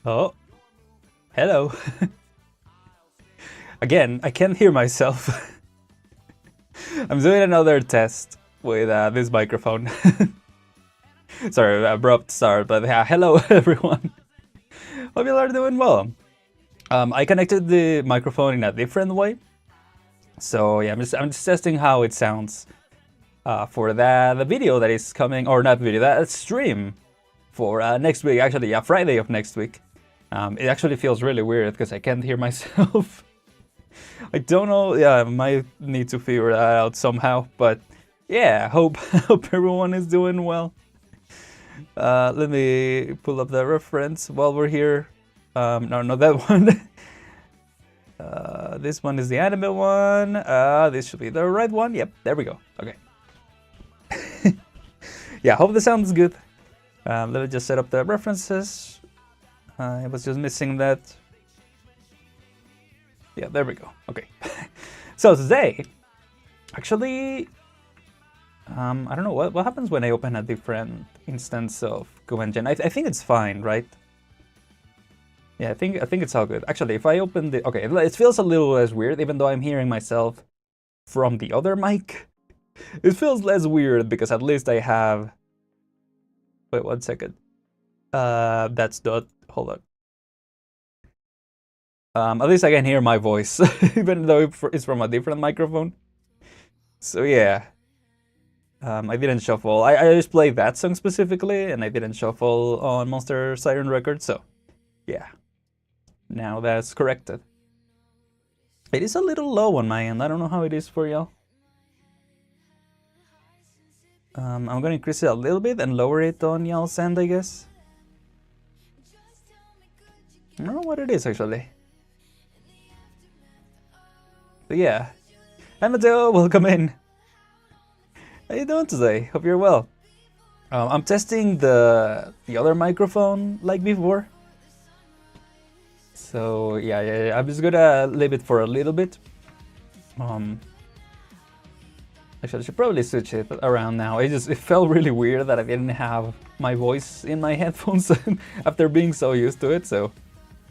Oh, hello. Again, I can't hear myself. I'm doing another test with this microphone. Sorry, abrupt start, but yeah, hello everyone. Hope you are doing well. I connected the microphone in a different way. So yeah, I'm just testing how it sounds for the video that is coming, or not video, that stream for next week, actually, yeah, Friday of next week. It actually feels really weird because I can't hear myself. I don't know, yeah, I might need to figure that out somehow, but yeah, hope everyone is doing well. Let me pull up the reference while we're here. No, not that one. This one is the anime one. This should be the right one. Yep, there we go. Okay. Yeah, hope the sound's good. Let me just set up the references. I was just missing that. Yeah, there we go. Okay. So today, actually, I don't know what happens when I open a different instance of CoEngine. I think it's fine, right? Yeah, I think it's all good. Actually, if I open the okay, it feels a little less weird, even though I'm hearing myself from the other mic. It feels less weird because at least I have. Wait 1 second. That's dot. Hold on. At least I can hear my voice, even though it's from a different microphone. So yeah. I didn't shuffle. I just played that song specifically, and I didn't shuffle on Monster Siren Records, so yeah. Now that's corrected. It is a little low on my end. I don't know how it is for y'all. I'm gonna increase it a little bit and lower it on y'all's end, I guess. I don't know what it is actually. But yeah. Hi Matteo, welcome in. How you doing today? Hope you're well. I'm testing the other microphone like before. So yeah, I'm just gonna leave it for a little bit. Actually, I should probably switch it around now. It felt really weird that I didn't have my voice in my headphones after being so used to it. So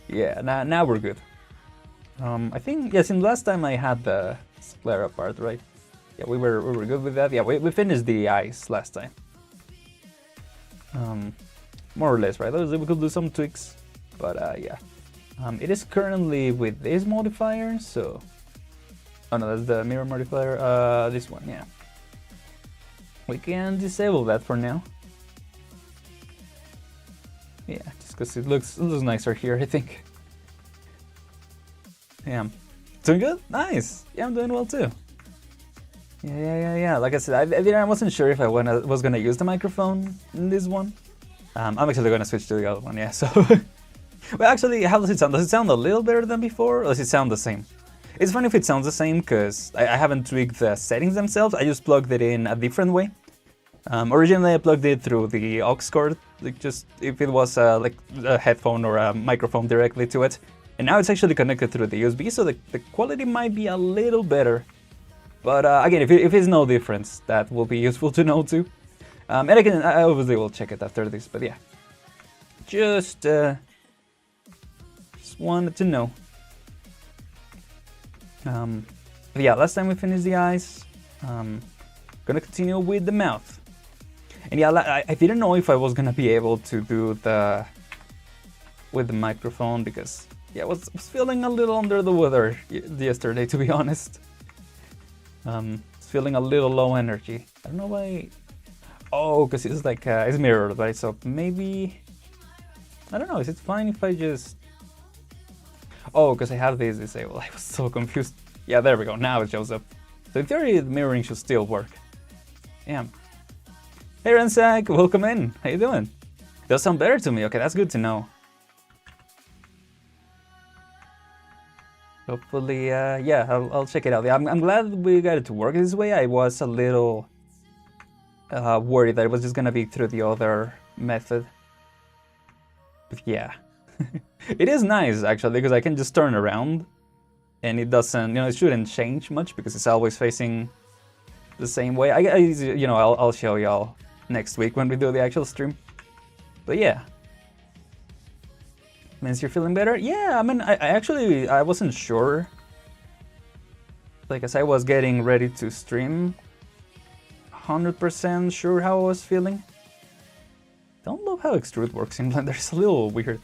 yeah, now we're good. I think yes, since last time I had the Sclera part, right? Yeah, we were good with that. Yeah, we finished the eyes last time. More or less, right? We could do some tweaks, but yeah. It is currently with this modifier, so. Oh no, that's the mirror modifier. This one, yeah. We can disable that for now. Yeah, just because it looks nicer here, I think. Yeah, doing good, nice. Yeah, I'm doing well too. Yeah. Like I said, I wasn't sure if I was gonna use the microphone in this one. I'm actually gonna switch to the other one. Yeah, so. Well, actually, how does it sound? Does it sound a little better than before, or does it sound the same? It's funny if it sounds the same because I haven't tweaked the settings themselves. I just plugged it in a different way. Originally, I plugged it through the aux cord, like just if it was like a headphone or a microphone directly to it. And now it's actually connected through the USB, so the quality might be a little better. But again, if it's no difference, that will be useful to know too. And I obviously will check it after this, but yeah. Just wanted to know. Yeah, last time we finished the eyes. Gonna continue with the mouth. And yeah, I didn't know if I was gonna be able to do with the microphone because yeah, I was feeling a little under the weather yesterday, to be honest. Feeling a little low energy. I don't know why. Oh, because it's like it's mirrored, right? So maybe I don't know. Is it fine if I just? Oh, because I have this disabled. I was so confused. Yeah, there we go. Now it shows up. So in theory, the mirroring should still work. Yeah. Hey, Ransack, welcome in. How you doing? Does sound better to me. Okay, that's good to know. Hopefully, yeah, I'll check it out. Yeah, I'm glad we got it to work this way. I was a little worried that it was just gonna be through the other method. But yeah. It is nice actually because I can just turn around and it doesn't, it shouldn't change much because it's always facing the same way. I'll show y'all next week when we do the actual stream. But yeah. Means you're feeling better? Yeah, I mean, I actually, I wasn't sure. Like, as I was getting ready to stream, 100% sure how I was feeling. Don't love how extrude works in Blender, it's a little weird.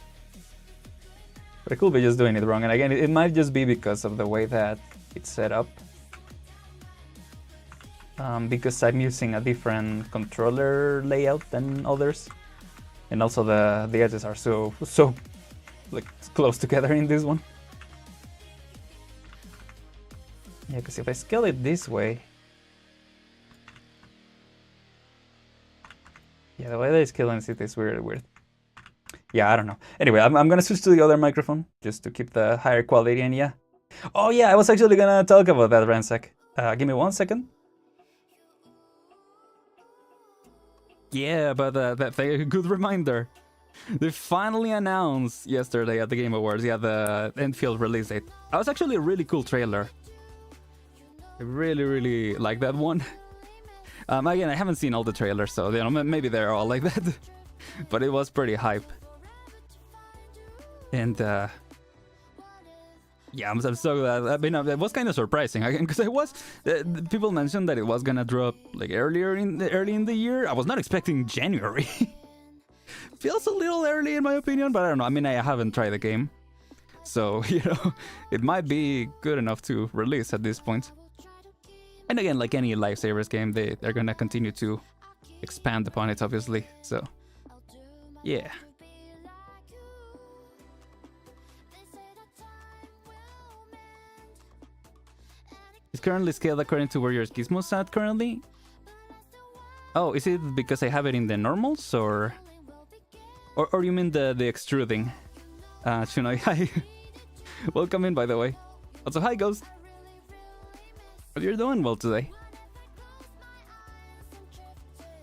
But I could be just doing it wrong, and again, it might just be because of the way that it's set up. Because I'm using a different controller layout than others. And also the edges are so like close together in this one. Yeah, because if I scale it this way, yeah, the way that it's scaling it is weird. Yeah, I don't know. Anyway, I'm gonna switch to the other microphone just to keep the higher quality. And yeah, oh yeah, I was actually gonna talk about that, Ransack. Give me 1 second. Yeah, but that's a good reminder. They finally announced yesterday at the Game Awards, yeah, the Enfield release date. That was actually a really cool trailer. I really like that one. Again, I haven't seen all the trailers, so you know, maybe they're all like that. But it was pretty hype. And yeah, I'm so glad. I mean, it was kind of surprising again, because it was people mentioned that it was gonna drop like early in the year. I was not expecting January. Feels a little early in my opinion, but I don't know. I mean, I haven't tried the game, so you know, it might be good enough to release at this point. And again, like any Lifesavers game, they're gonna continue to expand upon it, obviously. So yeah. It's currently scaled according to where your gizmo's at currently. Oh, is it because I have it in the normals, or you mean the extruding? Shunai, hi. Welcome in, by the way. Also, hi, Ghost. But you're doing well today.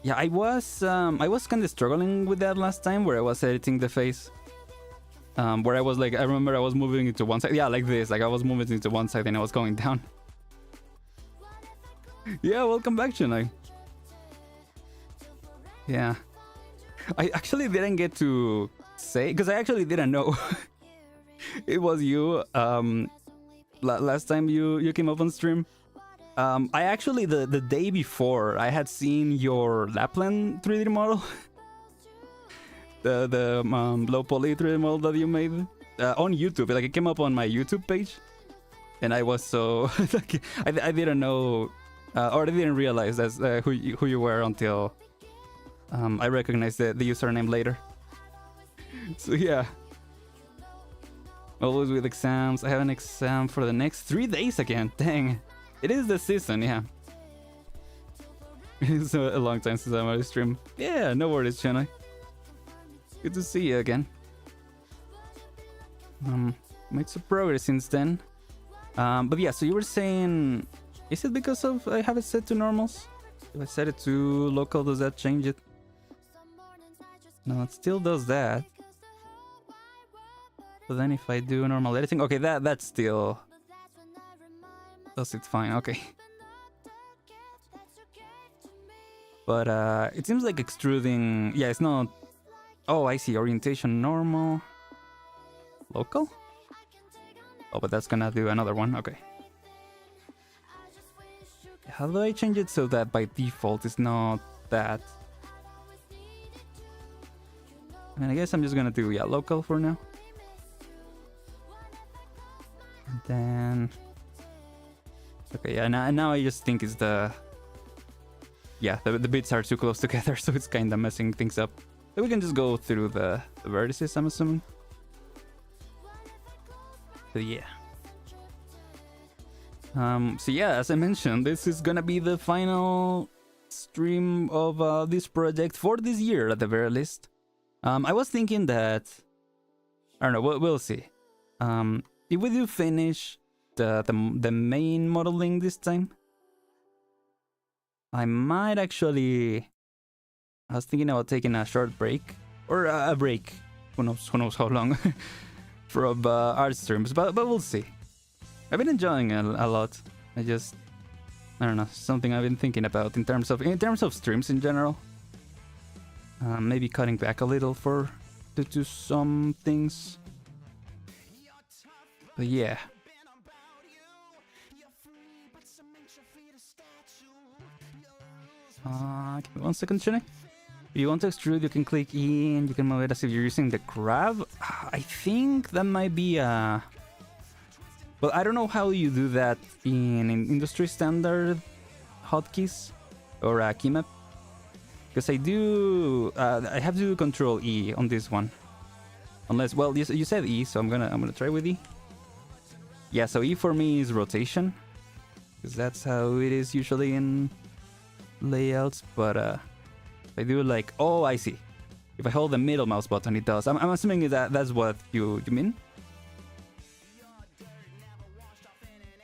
Yeah, I was kind of struggling with that last time, where I was editing the face. Where I was like, I remember I was moving into one side. Yeah, like this. Like I was moving into one side and I was going down. Yeah, welcome back, Shunai. Yeah. I actually didn't get to say, because I actually didn't know it was you. Last time you came up on stream. I actually, the day before, I had seen your Lapland 3D model. the low poly 3D model that you made on YouTube. Like, it came up on my YouTube page. And I was so... like, I didn't know... or I didn't realize that's who you were until I recognized the username later. So yeah. Always with exams. I have an exam for the next 3 days again. Dang. It is the season, yeah. It's a long time since I'm on a stream. Yeah, no worries, Chennai. Good to see you again. Made some progress since then. But yeah, so you were saying... Is it because of I have it set to normals? If I set it to local, does that change it? No, it still does that. But then if I do normal editing, okay, that still does it fine. Okay. But it seems like extruding. Yeah, it's not. Oh, I see. Orientation normal. Local. Oh, but that's gonna do another one. Okay. How do I change it so that by default it's not that? I mean, I guess I'm just gonna do, yeah, local for now. And then... Okay, yeah, now I just think it's the... Yeah, the bits are too close together, so it's kinda messing things up. So we can just go through the vertices, I'm assuming. So yeah. So yeah, as I mentioned, this is gonna be the final stream of this project for this year, at the very least. I was thinking that... I don't know, we'll see. If we do finish the main modeling this time, I might actually... I was thinking about taking a short break. Or a break. Who knows how long. From art streams, but we'll see. I've been enjoying it a lot. I don't know, something I've been thinking about in terms of streams in general. Maybe cutting back a little to some things. But yeah. Give me 1 second, Chine. If you want to extrude, you can click E and you can move it as if you're using the grab. I think that might be a... Well, I don't know how you do that in industry standard hotkeys or a keymap. Because I do... I have to do Control E on this one. Unless, well, you said E, so I'm gonna try with E. Yeah, so E for me is rotation. Because that's how it is usually in layouts, but I do like, oh, I see. If I hold the middle mouse button, it does. I'm assuming that's what you mean.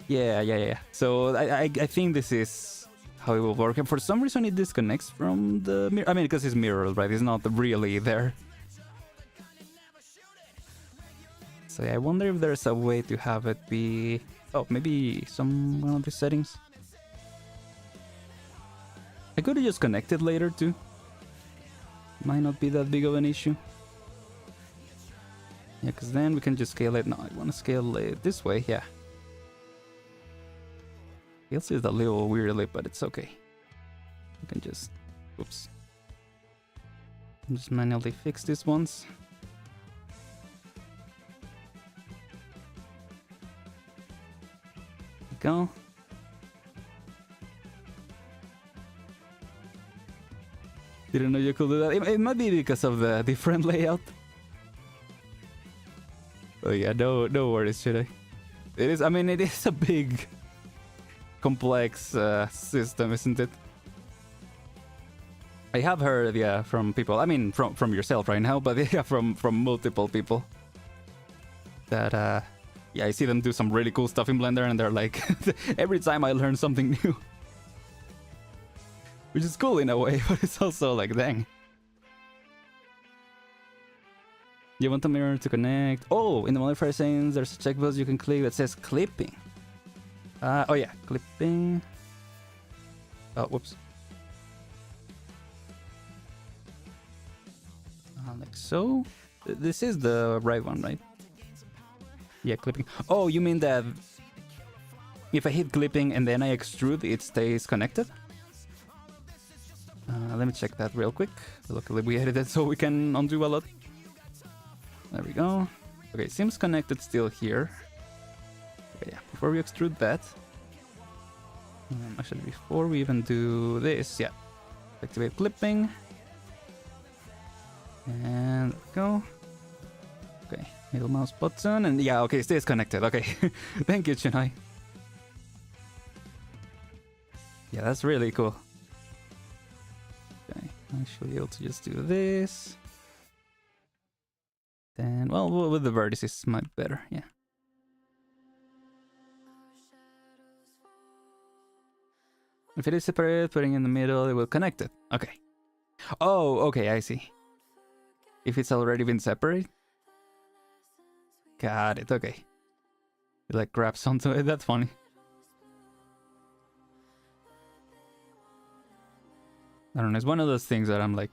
Yeah. So I think this is how it will work. And for some reason, it disconnects from the mirror. I mean, because it's mirrored, right? It's not really there. So yeah, I wonder if there's a way to have it be... Oh, maybe one of the settings. I could have just connected later too. Might not be that big of an issue. Yeah, because then we can just scale it. No, I want to scale it this way, yeah. Scales it a little weirdly, but it's okay. We can just... Oops. Just manually fix this once. There we go. Didn't know you could do that. It might be because of the different layout. Oh yeah, no worries, should I? It is. I mean, it is a big, complex system, isn't it? I have heard, yeah, from people. I mean, from yourself right now, but yeah, from multiple people. That yeah, I see them do some really cool stuff in Blender, and they're like, every time I learn something new. Which is cool in a way, but it's also like, dang. You want the mirror to connect. Oh, in the modifier settings, there's a checkbox you can click that says clipping. Oh yeah, clipping. Oh, whoops. Like so. This is the right one, right? Yeah, clipping. Oh, you mean that if I hit clipping and then I extrude, it stays connected? Let me check that real quick. Luckily we edited so we can undo a lot. There we go. Okay, it seems connected still here. Okay, yeah, before we extrude that. Actually, before we even do this, yeah. Activate clipping. And there we go. Okay, middle mouse button, and yeah, okay, it stays connected. Okay, thank you, Chennai. Yeah, that's really cool. Okay, I should be able to just do this. Then, well, with the vertices, might be better, yeah. If it is separate, putting in the middle, it will connect it. Okay. Oh, okay, I see. If it's already been separate. Got it, okay. It like grabs onto it, that's funny. I don't know, it's one of those things that I'm like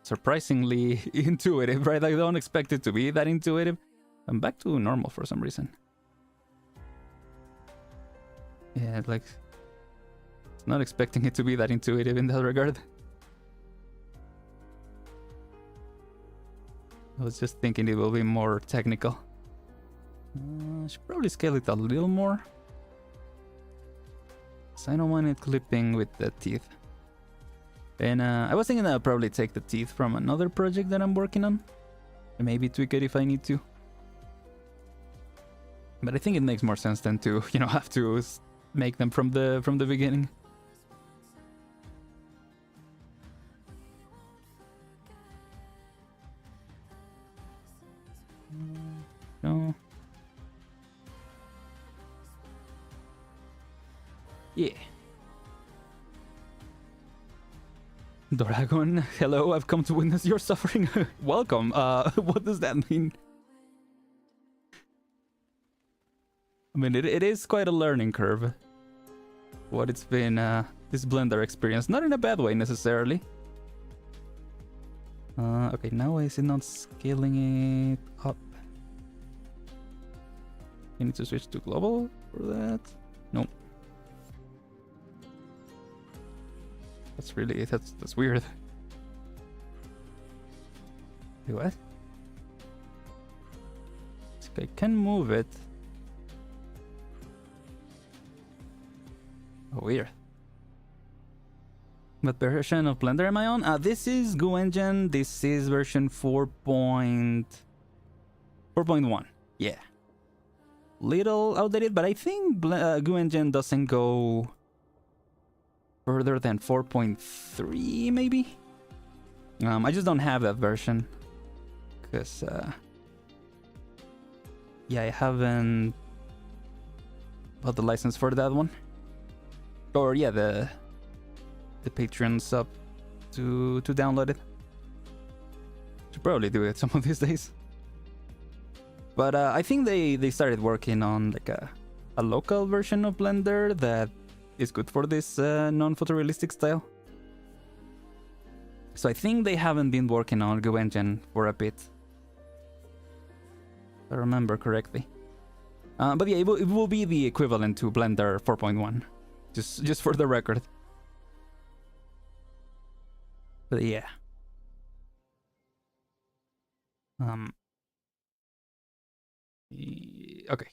surprisingly intuitive, right? I don't expect it to be that intuitive. I'm back to normal for some reason. Yeah, like, not expecting it to be that intuitive in that regard. I was just thinking it will be more technical. I should probably scale it a little more. So I don't want it clipping with the teeth. And I was thinking I'll probably take the teeth from another project that I'm working on. And maybe tweak it if I need to. But I think it makes more sense than to, you know, have to make them from the beginning. No. Yeah. Dragon, hello, I've come to witness your suffering. Welcome. What does that mean? I mean, it is quite a learning curve. What it's been, this Blender experience. Not in a bad way, necessarily. Okay, now is it not scaling it up? You need to switch to global for that. Nope. That's really that's weird. Wait, what? I can move it. Oh, weird. What version of Blender am I on? This is Goo Engine. This is version 4.1. Yeah. Little outdated, but I think Goo Engine doesn't go further than 4.3, maybe? I just don't have that version. Because, yeah, I haven't bought the license for that one. Or, yeah, the Patreon sub to download it. Should probably do it some of these days. But I think they started working on like a local version of Blender that is good for this non-photorealistic style. So I think they haven't been working on Goo Engine for a bit, if I remember correctly. But yeah, it will be the equivalent to Blender 4.1, just for the record. But yeah. Okay.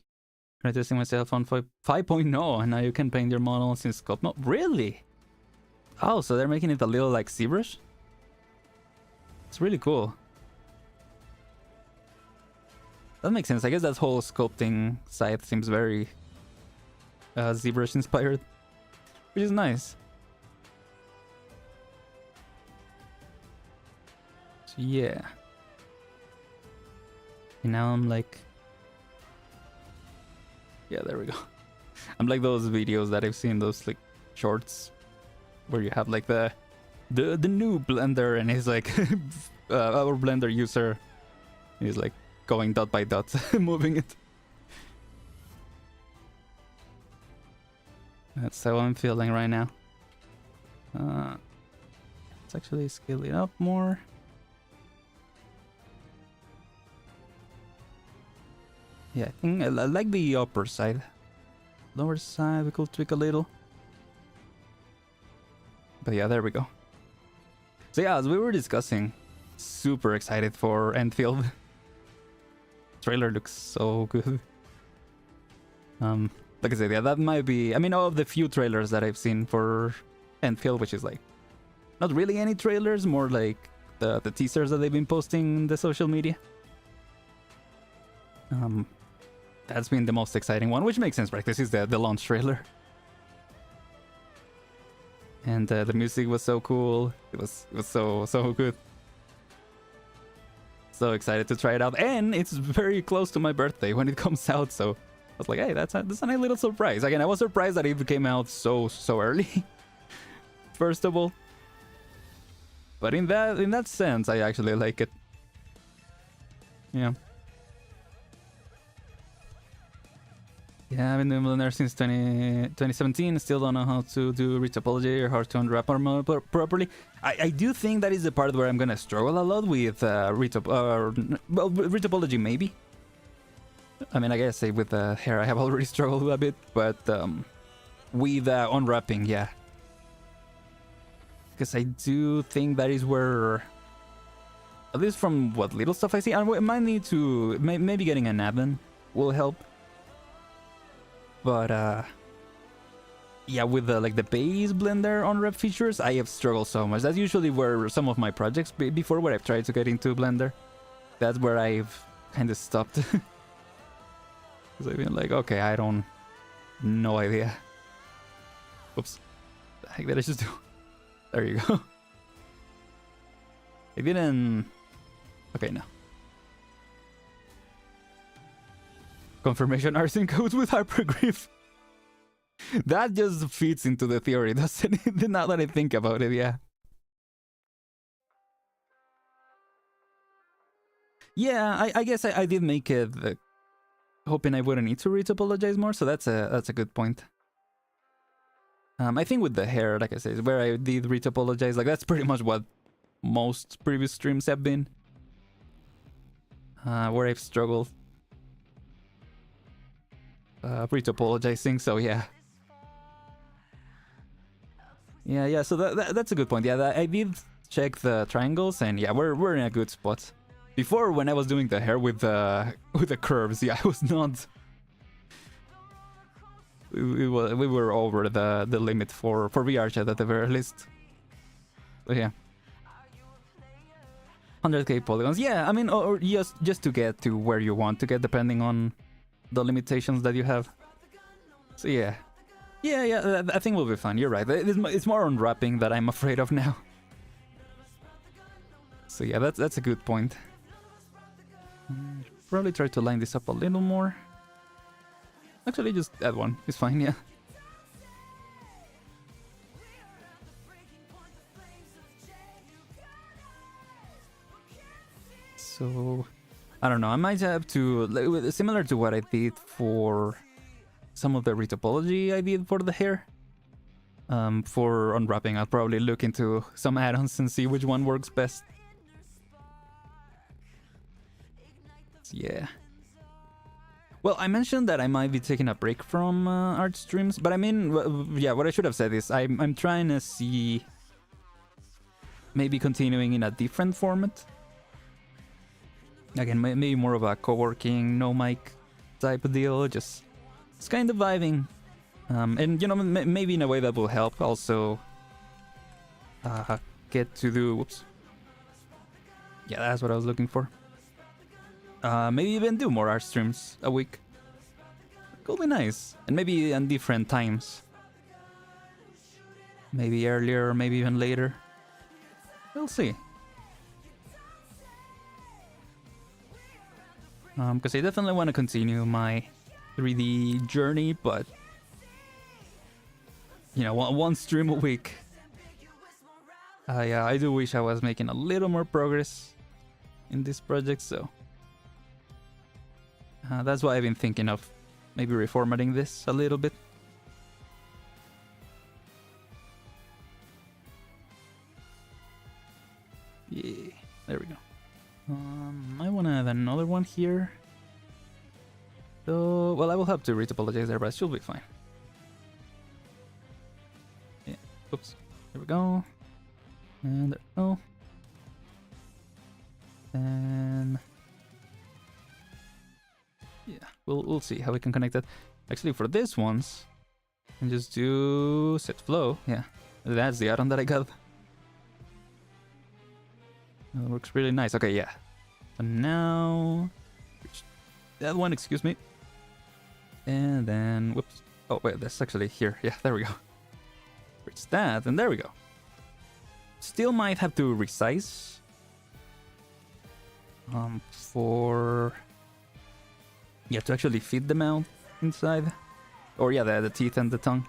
I'm testing myself on 5.0, and now you can paint your models in sculpt. No, really? Oh, so they're making it a little like ZBrush? It's really cool. That makes sense. I guess that whole sculpting side seems very ZBrush inspired, which is nice. So yeah. And now I'm like, yeah, there we go. I'm like those videos that I've seen, those like shorts where you have like the new Blender, and he's like our Blender user, he's like going dot by dot moving it. That's how I'm feeling right now. Let's actually scale it up more. Yeah, I think I like the upper side. Lower side we could tweak a little. But yeah, there we go. So yeah, as we were discussing, super excited for Enfield. Trailer looks so good. Like I said, yeah, that might be, I mean, of the few trailers that I've seen for Enfield, which is like not really any trailers, more like the teasers that they've been posting in the social media. That's been the most exciting one, which makes sense, right? This is the launch trailer. And the music was so cool. It was so good. So excited to try it out, and it's very close to my birthday when it comes out. So I was like, hey, that's a nice little surprise. Again, I was surprised that it came out so early. First of all, but in that sense, I actually like it. Yeah. Yeah, I've been doing Blender since 2017. Still don't know how to do retopology or how to unwrap our model properly. I do think that is the part where I'm gonna struggle a lot with retopology, maybe. I mean, I guess say with the hair I have already struggled a bit, but with unwrapping, yeah. Because I do think that is where, at least from what little stuff I see, I might need to, maybe getting an add-on will help. But yeah, with the like the base Blender unwrap features, I have struggled so much. That's usually where some of my projects before, where I've tried to get into Blender, that's where I've kind of stopped. Because I've been like, okay, I don't, no idea. Oops, the heck did I just do? There you go. I didn't. Okay, no. Confirmation arts encodes with hyperglyph. That just fits into the theory, doesn't it? Now that I think about it, yeah. Yeah, I guess I did make it hoping I wouldn't need to retopologize more, so that's a good point. I think with the hair, like I said, where I did retopologize, like that's pretty much what most previous streams have been. Where I've struggled. retopologizing, so yeah. Yeah, so that's a good point. Yeah, I did check the triangles, and yeah, we're in a good spot. Before, when I was doing the hair with the curves, yeah, I was not... We were over the limit for VR chat at the very least. So yeah. 100k polygons. Yeah, I mean, or just to get to where you want to get, depending on the limitations that you have. So yeah. Yeah, I think we'll be fine. You're right. It's more unwrapping that I'm afraid of now. So yeah, that's a good point. Probably try to line this up a little more. Actually, just add one. It's fine, yeah. So, I don't know. I might have to, similar to what I did for some of the retopology I did for the hair. For unwrapping, I'll probably look into some add-ons and see which one works best. So, yeah. Well, I mentioned that I might be taking a break from art streams, but I mean, yeah, what I should have said is I'm trying to see maybe continuing in a different format. Again, maybe more of a co-working, no mic type of deal, just it's kind of vibing. And, you know, maybe in a way that will help also get to do... Whoops. Yeah, that's what I was looking for. Maybe even do more art streams a week. Could be nice. And maybe on different times. Maybe earlier, maybe even later. We'll see. Because I definitely want to continue my 3D journey, but... You know, one stream a week. Yeah, I do wish I was making a little more progress in this project, so... that's why I've been thinking of maybe reformatting this a little bit. Yeah, there we go. I want to add another one here. So, well, I will have to retopologize there, but it should be fine. Yeah, oops. There we go. And there we go. And... yeah, we'll see how we can connect that. Actually, for this ones, I can just do set flow. Yeah, that's the add-on that I got. That works really nice. Okay, yeah. So now, that one, excuse me. And then, whoops. Oh wait, that's actually here. Yeah, there we go. Reach that, and there we go. Still might have to resize. For... yeah, to actually fit the mouth inside. Or yeah, the teeth and the tongue.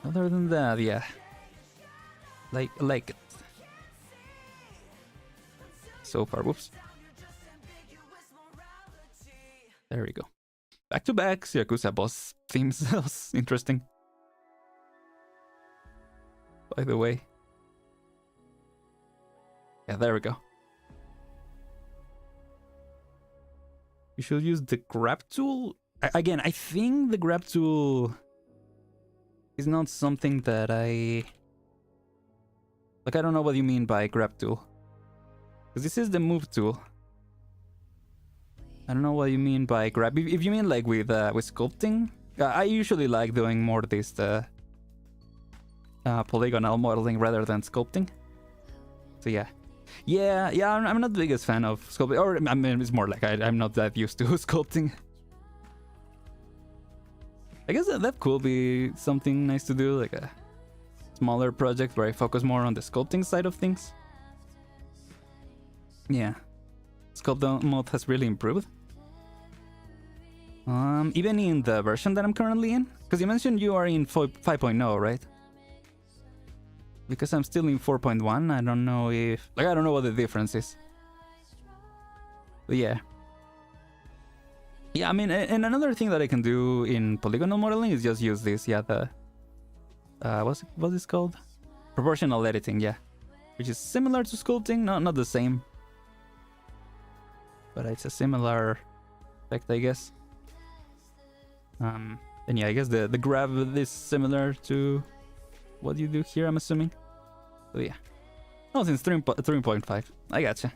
Other than that, yeah. Like it. So far, whoops. There we go. Back to back, Yakuza boss themes. That was interesting. By the way. Yeah, there we go. You should use the grab tool. Again, I think the grab tool is not something that I... like, I don't know what you mean by grab tool. Because this is the move tool. I don't know what you mean by grab. If you mean like with sculpting, I usually like doing more this polygonal modeling rather than sculpting. So yeah. Yeah, I'm not the biggest fan of sculpting. Or, I mean, it's more like I'm not that used to sculpting. I guess that could be something nice to do, like a smaller project where I focus more on the sculpting side of things. Yeah. Sculpt mode has really improved. Even in the version that I'm currently in. Because you mentioned you are in 5.0, right? Because I'm still in 4.1, I don't know if... like, I don't know what the difference is. But yeah. Yeah, I mean, and another thing that I can do in polygonal modeling is just use this, yeah, the... what's this called? Proportional editing, yeah. Which is similar to sculpting, not the same. But it's a similar effect, I guess. And yeah, I guess the grab is similar to what you do here, I'm assuming. So yeah. Oh, since 3.5. I gotcha.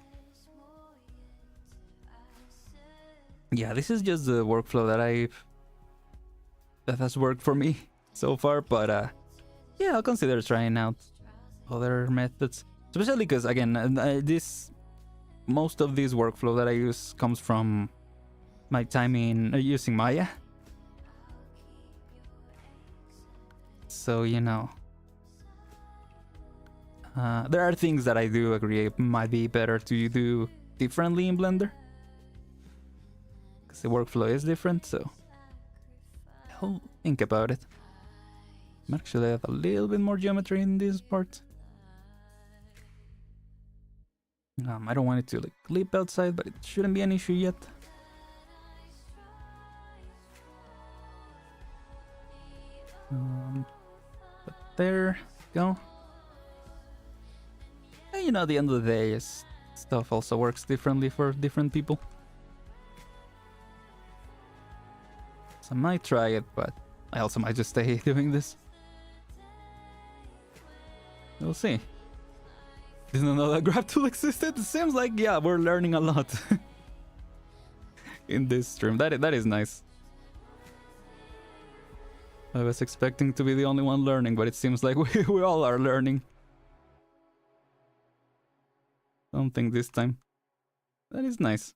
Yeah, this is just the workflow that has worked for me so far, but yeah, I'll consider trying out other methods. Especially because, again, most of this workflow that I use comes from my time in using Maya. So, you know, there are things that I do agree might be better to do differently in Blender, because the workflow is different, so I'll think about it. I'm actually have a little bit more geometry in this part. I don't want it to like leap outside, but it shouldn't be an issue yet. But there we go. And, you know, at the end of the day, stuff also works differently for different people. So I might try it, but I also might just stay doing this. We'll see. Didn't know that grab tool existed. It seems like, yeah, we're learning a lot in this stream. That is nice. I was expecting to be the only one learning, but it seems like we all are learning something this time. That is nice.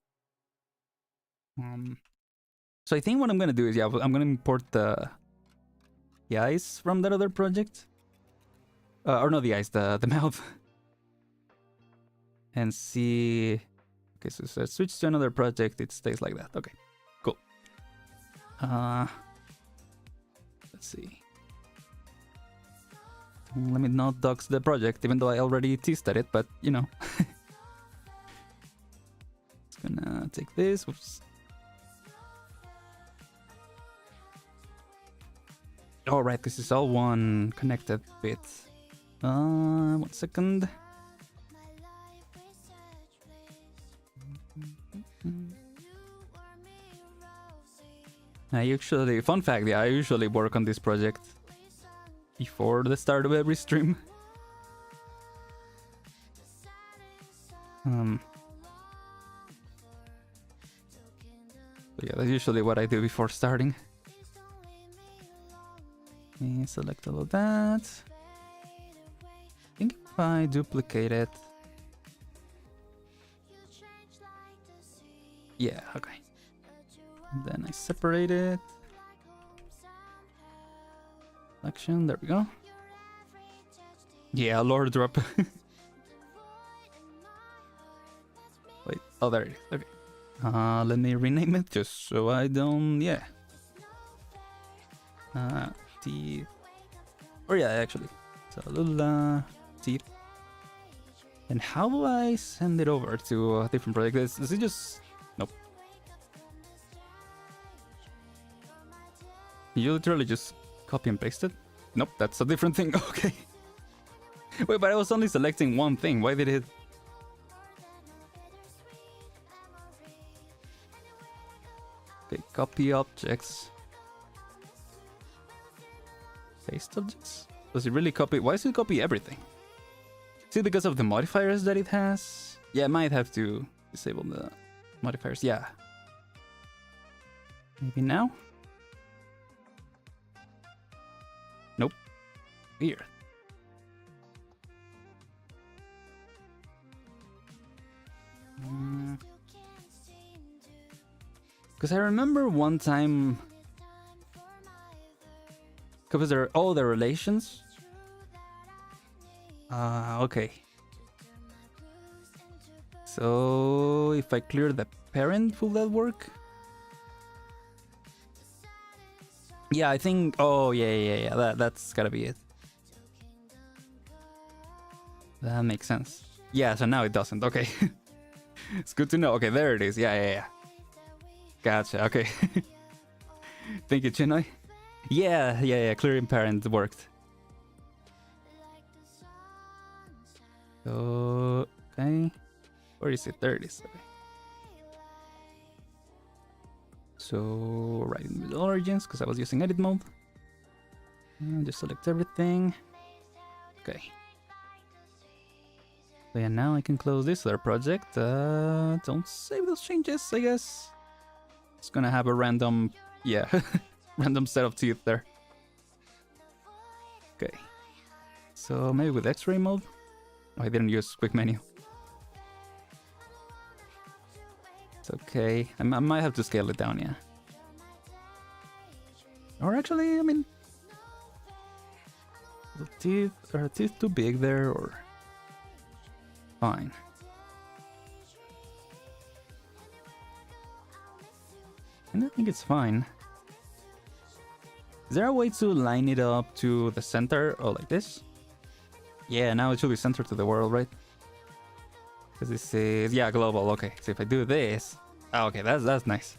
So I think what I'm gonna do is, yeah, I'm gonna import the eyes from that other project. Or not the eyes, the mouth. And see... Okay, so I switch to another project, it stays like that. Okay, cool. Let's see. Let me not dox the project, even though I already tested it, but you know. Just gonna take this. Whoops. Alright, this is all one connected bit. 1 second. Fun fact, yeah, I usually work on this project before the start of every stream. But yeah, that's usually what I do before starting. Let me select all of that. I think if I duplicate it... Yeah, okay. And then I separate it. Selection, there we go. Yeah, lore drop. Wait, oh, there it is. Okay. Let me rename it just so I don't... Yeah. Teeth. Or yeah, actually. Talulah, teeth. And how do I send it over to a different project? Is it just... Nope. You literally just copy and paste it? Nope, that's a different thing. Okay. Wait, but I was only selecting one thing. Why did it... Okay, copy objects. Paste objects? Does it really copy? Why does it copy everything? Is it because of the modifiers that it has? Yeah, I might have to disable the modifiers. Yeah. Maybe now? Nope. Weird. Because I remember one time... Because they're all the relations. Okay. So if I clear the parent, will that work? Yeah, I think... Oh, yeah. That's gotta be it. That makes sense. Yeah, so now it doesn't. Okay. It's good to know. Okay, there it is. Yeah. Gotcha. Okay. Thank you, Chinoy. Yeah. Clearing parent worked. So, okay. Where is it? There it is. Okay. So right in the origins, because I was using edit mode. And just select everything. Okay. So yeah, now I can close this other project. Don't save those changes, I guess. It's gonna have a random, yeah, random set of teeth there. Okay. So maybe with X-ray mode? Oh, I didn't use quick menu. It's okay. I might have to scale it down, yeah. Or actually, I mean, the teeth, are teeth too big there, or fine? And I think it's fine. Is there a way to line it up to the center? Oh, like this? Yeah, now it should be centered to the world, right? Because this is, yeah, global. Okay, so if I do this, oh, okay, that's nice.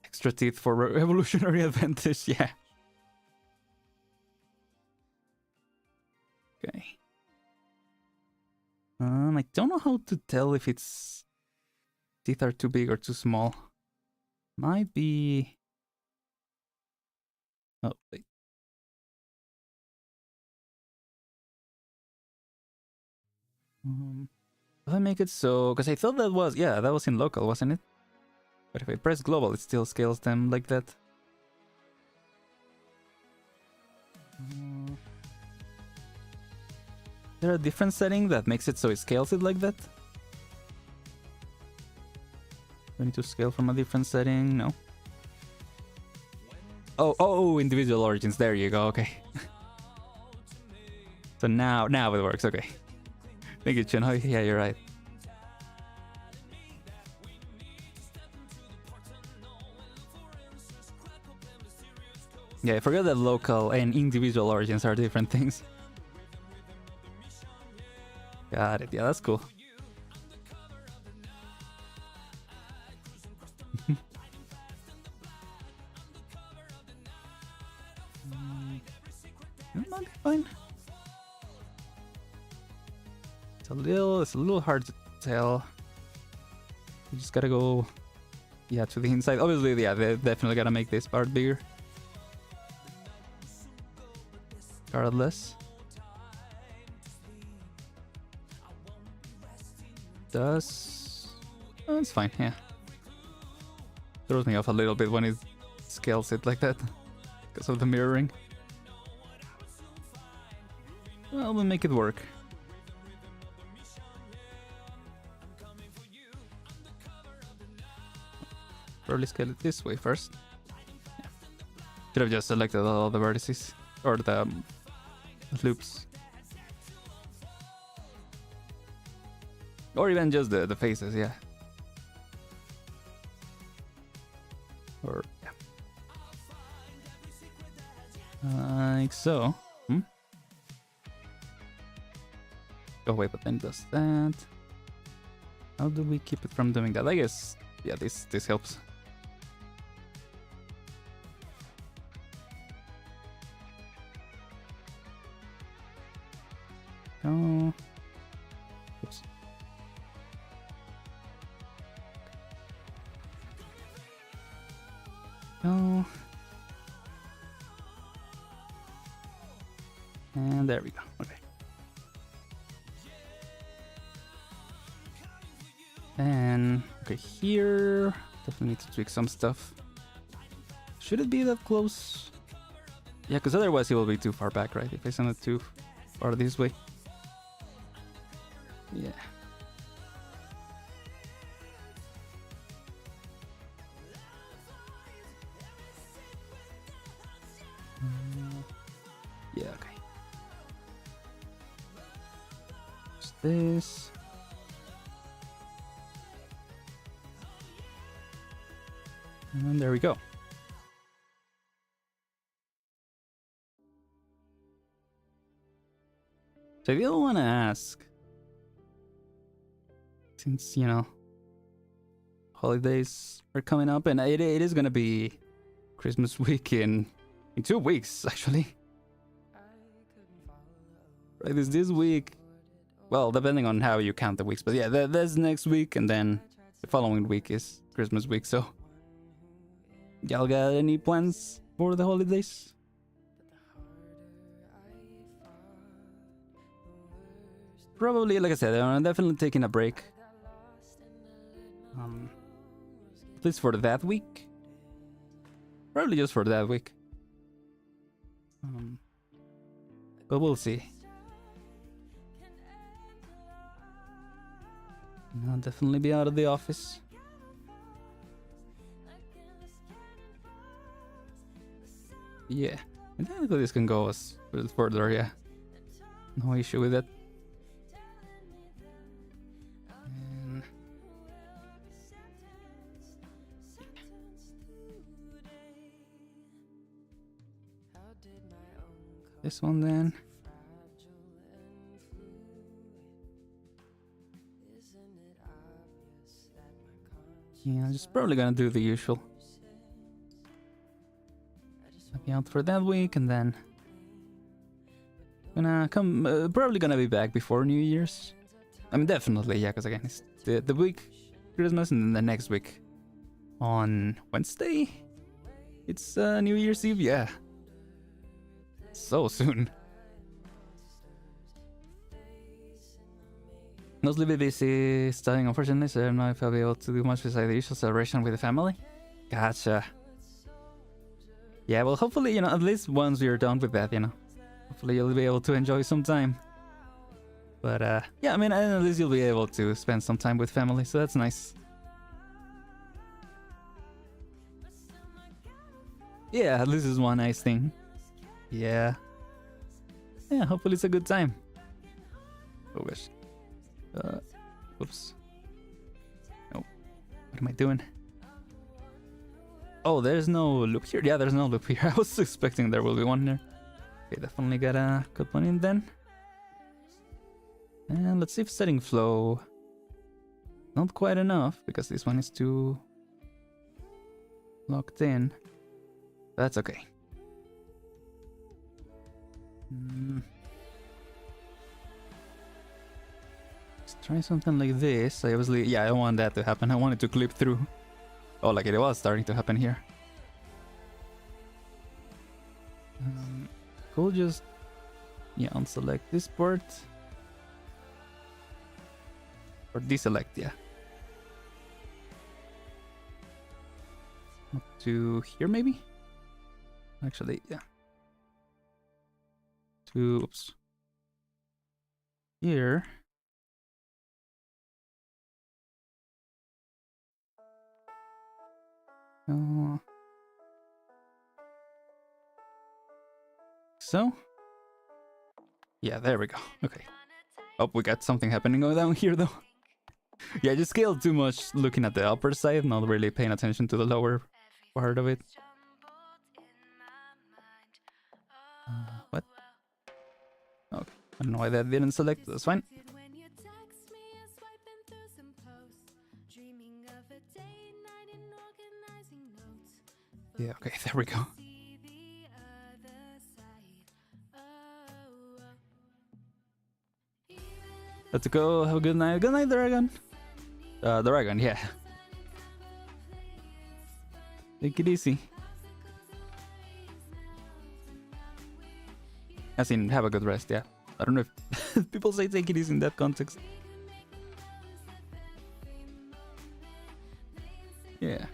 Extra teeth for revolutionary advantage, yeah. Okay. I don't know how to tell if its teeth are too big or too small. Might be... Oh, wait. If I make it so... Because I thought that was... Yeah, that was in local, wasn't it? But if I press global, it still scales them like that. Is there a different setting that makes it so it scales it like that? Do I need to scale from a different setting? No. Oh, individual origins. There you go. Okay. So now it works. Okay. Thank you, Chun. Oh, yeah, you're right. Yeah, I forgot that local and individual origins are different things. Got it. Yeah, that's cool. It might be fine. It's a little hard to tell. You just gotta go, yeah, to the inside. Obviously, yeah, they definitely gotta make this part bigger. Regardless. Oh, it's fine, yeah. Throws me off a little bit when it scales it like that because of the mirroring. Well, we'll make it work. Probably scale it this way first. Yeah. Should have just selected all the vertices or the loops. Or even just the faces, yeah. Or, yeah. Like so. Oh wait, but then it does that. How do we keep it from doing that? I guess, yeah, this helps. Oh. Oops. Oh. And there we go. Okay. And okay, here definitely need to tweak some stuff. Should it be that close? Yeah, because otherwise it will be too far back, right? If I send it too far this way. Yeah. Yeah, okay. Just this. And there we go. So I do want to ask, since, you know, holidays are coming up, and it is going to be Christmas week in 2 weeks, actually. Right, this week, Well, depending on how you count the weeks. But yeah, that's next week, and then the following week is Christmas week. So, y'all got any plans for the holidays? Probably, like I said, I'm definitely taking a break. At least for that week. Probably just for that week. But we'll see. I'll definitely be out of the office. Yeah, I think this can go as further, yeah. No issue with that. This one then. Yeah, I'm just probably gonna do the usual. I'll be out for that week, and then gonna come. Probably gonna be back before New Year's. I mean, definitely, yeah, because again, it's the week Christmas, and then the next week on Wednesday, it's New Year's Eve. Yeah, so soon. Mostly be busy studying, unfortunately, so I don't know if I'll be able to do much besides the usual celebration with the family. Gotcha. Yeah, well, hopefully, you know, at least once you're done with that, you know, hopefully you'll be able to enjoy some time. But, yeah, I mean, at least you'll be able to spend some time with family, so that's nice. Yeah, at least it's one nice thing. Yeah. Yeah, hopefully it's a good time. Oh, gosh. Whoops. Oh, what am I doing? Oh, there's no loop here. Yeah, there's no loop here. I was expecting there will be one there. Okay, definitely gotta cut one in then. And let's see if setting flow. Not quite enough, because this one is too locked in. That's okay. Let's try something like this. I obviously, yeah, I don't want that to happen. I want it to clip through. Oh, like it was starting to happen here. Cool, just, yeah, unselect this part. Or deselect, yeah. Up to here, maybe? Actually, yeah. To, oops. Here. So? Yeah, there we go. Okay. Oh, we got something happening down here, though. Yeah, I just scaled too much looking at the upper side, not really paying attention to the lower part of it. What? Okay, I don't know why that didn't select, that's fine. Yeah, okay, there we go. Let's go, have a good night. Good night, Dragon. Dragon, yeah. Take it easy. As in, have a good rest, yeah. I don't know if people say take it easy in that context. Yeah.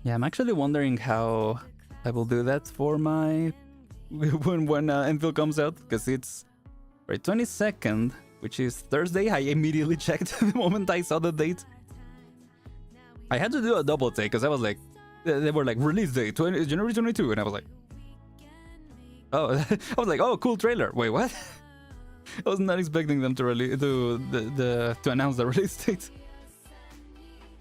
Yeah, I'm actually wondering how I will do that for my when Enfield comes out, because it's right 22nd, which is Thursday. I immediately checked the moment I saw the date. I had to do a double take because I was like, they were like release date January 22, and I was like, oh, I was like, oh, cool trailer. Wait, what? I was not expecting them to to announce the release date.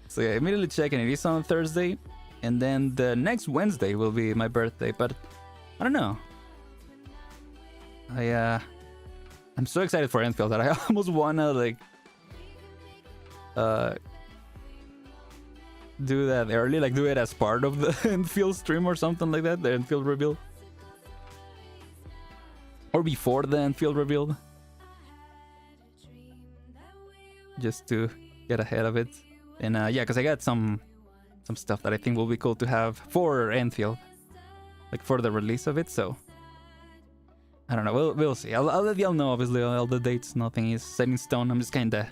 So yeah, immediately checking it is on Thursday, and then the next Wednesday will be my birthday, but I don't know. I'm so excited for Enfield that I almost wanna like do that early, like do it as part of the Enfield stream or something like that, the Enfield reveal. Or before the Enfield reveal. Just to get ahead of it. And yeah, because I got some stuff that I think will be cool to have for Enfield. Like for the release of it, so I don't know, we'll see. I'll let y'all know, obviously, all the dates, nothing is set in stone. I'm just kinda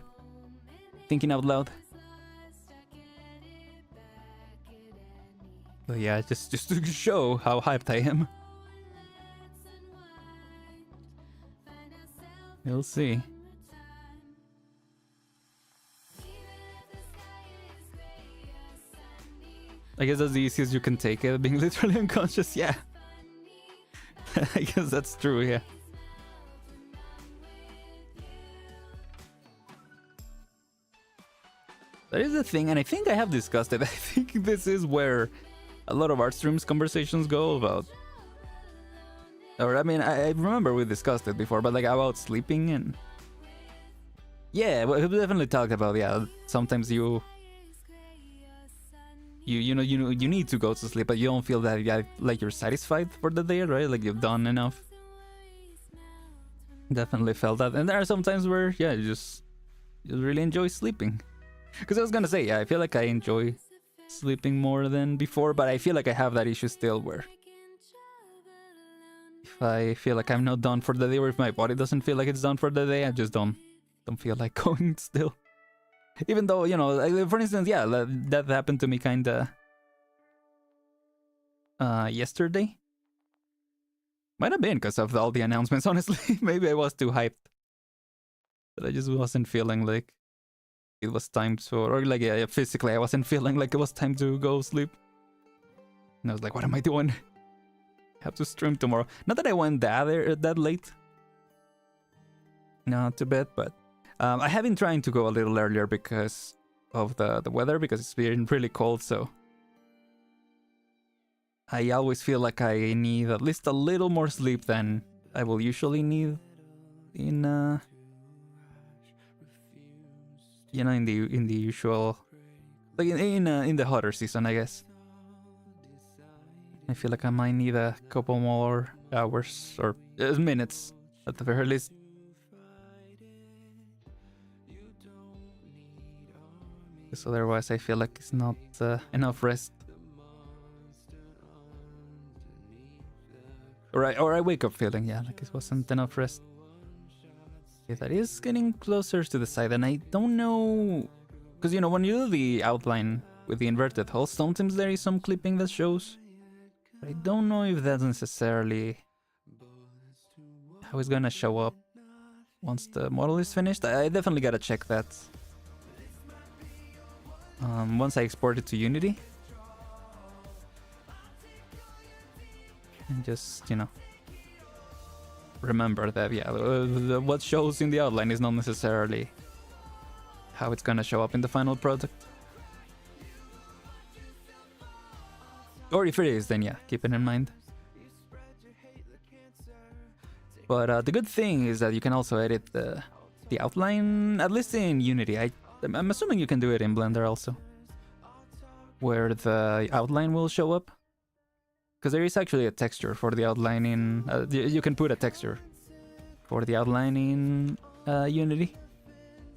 thinking out loud. But yeah, just to show how hyped I am. We'll see. I guess that's the easiest you can take it, being literally unconscious, yeah. I guess that's true, yeah. That is the thing, and I think I have discussed it. I think this is where a lot of art streams conversations go about. Or, I mean, I remember we discussed it before, but like about sleeping and... Yeah, we definitely talked about, yeah, sometimes you need to go to sleep, but you don't feel that like you're satisfied for the day, right? Like you've done enough. Definitely felt that. And there are some times where, yeah, you just really enjoy sleeping. Because I was gonna say, yeah, I feel like I enjoy sleeping more than before, but I feel like I have that issue still where if I feel like I'm not done for the day, or if my body doesn't feel like it's done for the day, I just don't feel like going still. Even though, you know, like, for instance, yeah, that happened to me kinda yesterday. Might have been because of all the announcements, honestly. Maybe I was too hyped. But I just wasn't feeling like it was time to, or like, yeah, physically I wasn't feeling like it was time to go sleep. And I was like, what am I doing? I have to stream tomorrow. Not that I went that late. No, to bed, but I have been trying to go a little earlier because of the weather, because it's been really cold, so I always feel like I need at least a little more sleep than I will usually need in you know, in the usual, like in the hotter season, I guess. I feel like I might need a couple more hours or minutes at the very least. Because otherwise I feel like it's not enough rest. Or I wake up feeling, yeah, like it wasn't enough rest. Yeah, that is getting closer to the side, and I don't know... Because, you know, when you do the outline with the inverted holes, sometimes there is some clipping that shows. But I don't know if that's necessarily how it's gonna show up once the model is finished. I definitely gotta check that. Once I export it to Unity. And just, you know, remember that, yeah, what shows in the outline is not necessarily how it's gonna show up in the final product. Or if it is, then yeah, keep it in mind. But the good thing is that you can also edit the outline, at least in Unity. I'm assuming you can do it in Blender also, where the outline will show up. Because there is actually a texture for the outline in... you can put a texture for the outline in Unity.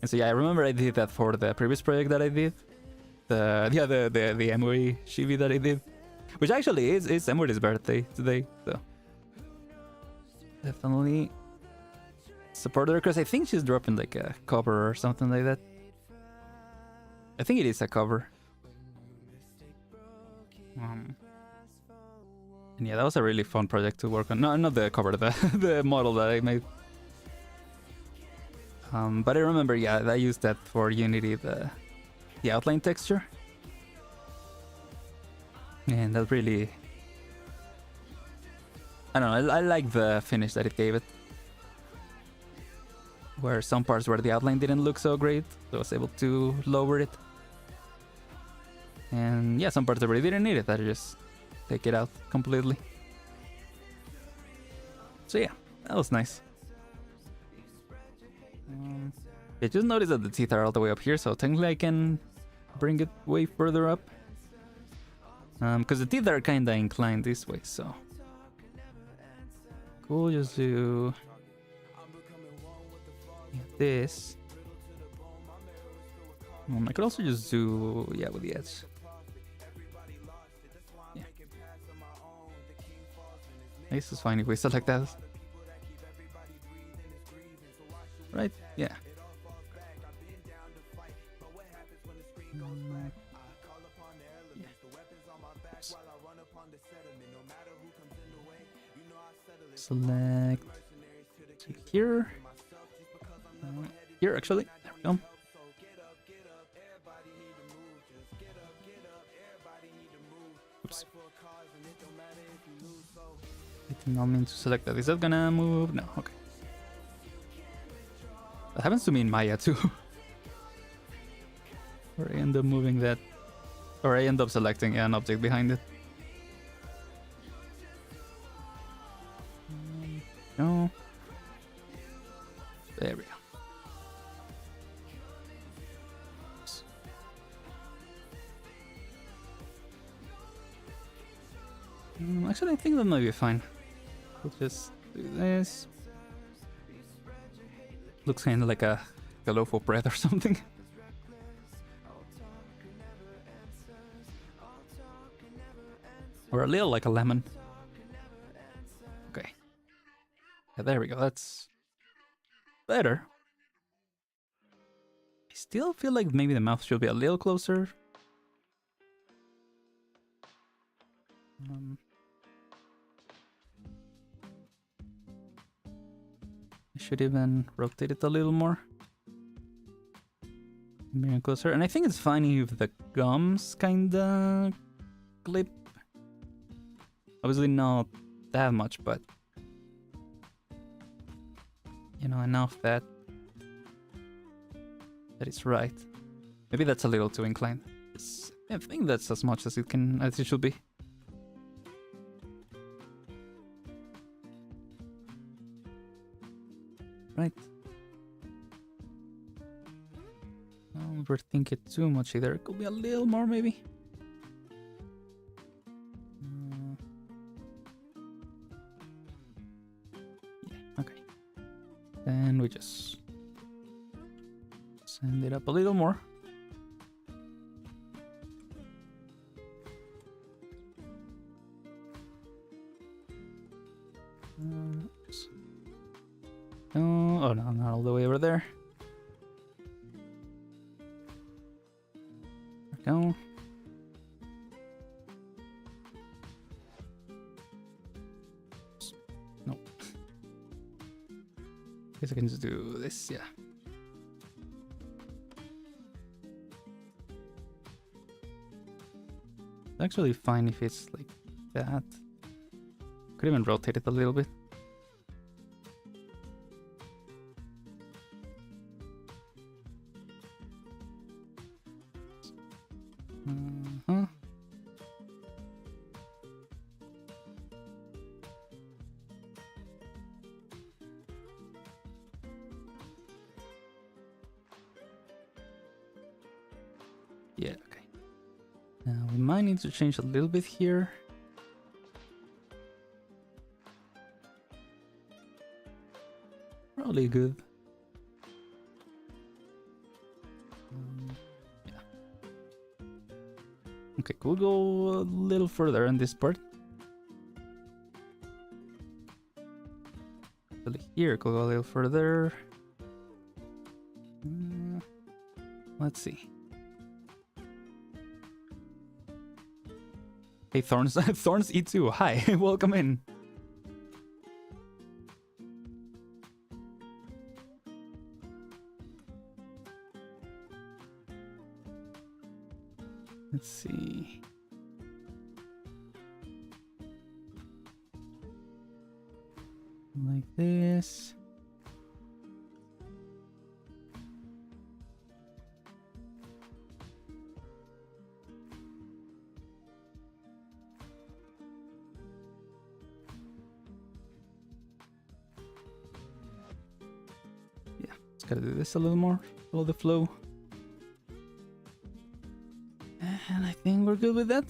And so yeah, I remember I did that for the previous project that I did. The Emory Shivi that I did. Which actually is Emory's birthday today, so... Definitely support her, because I think she's dropping like a cover or something like that. I think it is a cover. And yeah, that was a really fun project to work on. No, not the cover, the model that I made. But I remember, yeah, I used that for Unity, the outline texture. And that really... I don't know, I like the finish that it gave it. Where some parts where the outline didn't look so great, so I was able to lower it. And yeah, some parts that really didn't need it, I just take it out completely. So yeah, That was nice. I just noticed that the teeth are all the way up here, so technically I can bring it way further up. Because the teeth are kinda inclined this way, so... Cool, just do... this. I could also just do... yeah, with the edge. Yeah. I guess it's fine if we select that. Right? Yeah. Select here. Here, actually. There we go. Oops. I did not mean to select that. Is that gonna move? No, okay. That happens to me in Maya too. Or I end up moving that. Or I end up selecting an object behind it. No. There we go. Actually, I think that might be fine. We'll just do this. Looks kind of like a loaf of bread or something. Or a little like a lemon. Okay. Yeah, there we go. That's better. I still feel like maybe the mouth should be a little closer. I should even rotate it a little more. Bring it closer. And I think it's fine if the gums kinda clip. Obviously not that much, but you know, enough that it's right. Maybe that's a little too inclined. I think that's as much as it should be. Right. Don't overthink it too much either. It could be a little more, maybe. Yeah, okay. Then we just send it up a little more. Oh no, not all the way over there. There we go. Nope. Guess I can just do this, yeah. It's actually fine if it's like that. Could even rotate it a little bit. Yeah, okay. Now we might need to change a little bit here. Probably good. Yeah. Okay, we'll go a little further in this part. Actually, here, go a little further. Let's see. Hey, Thorns, Thorns E2, hi, welcome in. Let's see. Like this. Just gotta do this a little more. Follow the flow. And I think we're good with that.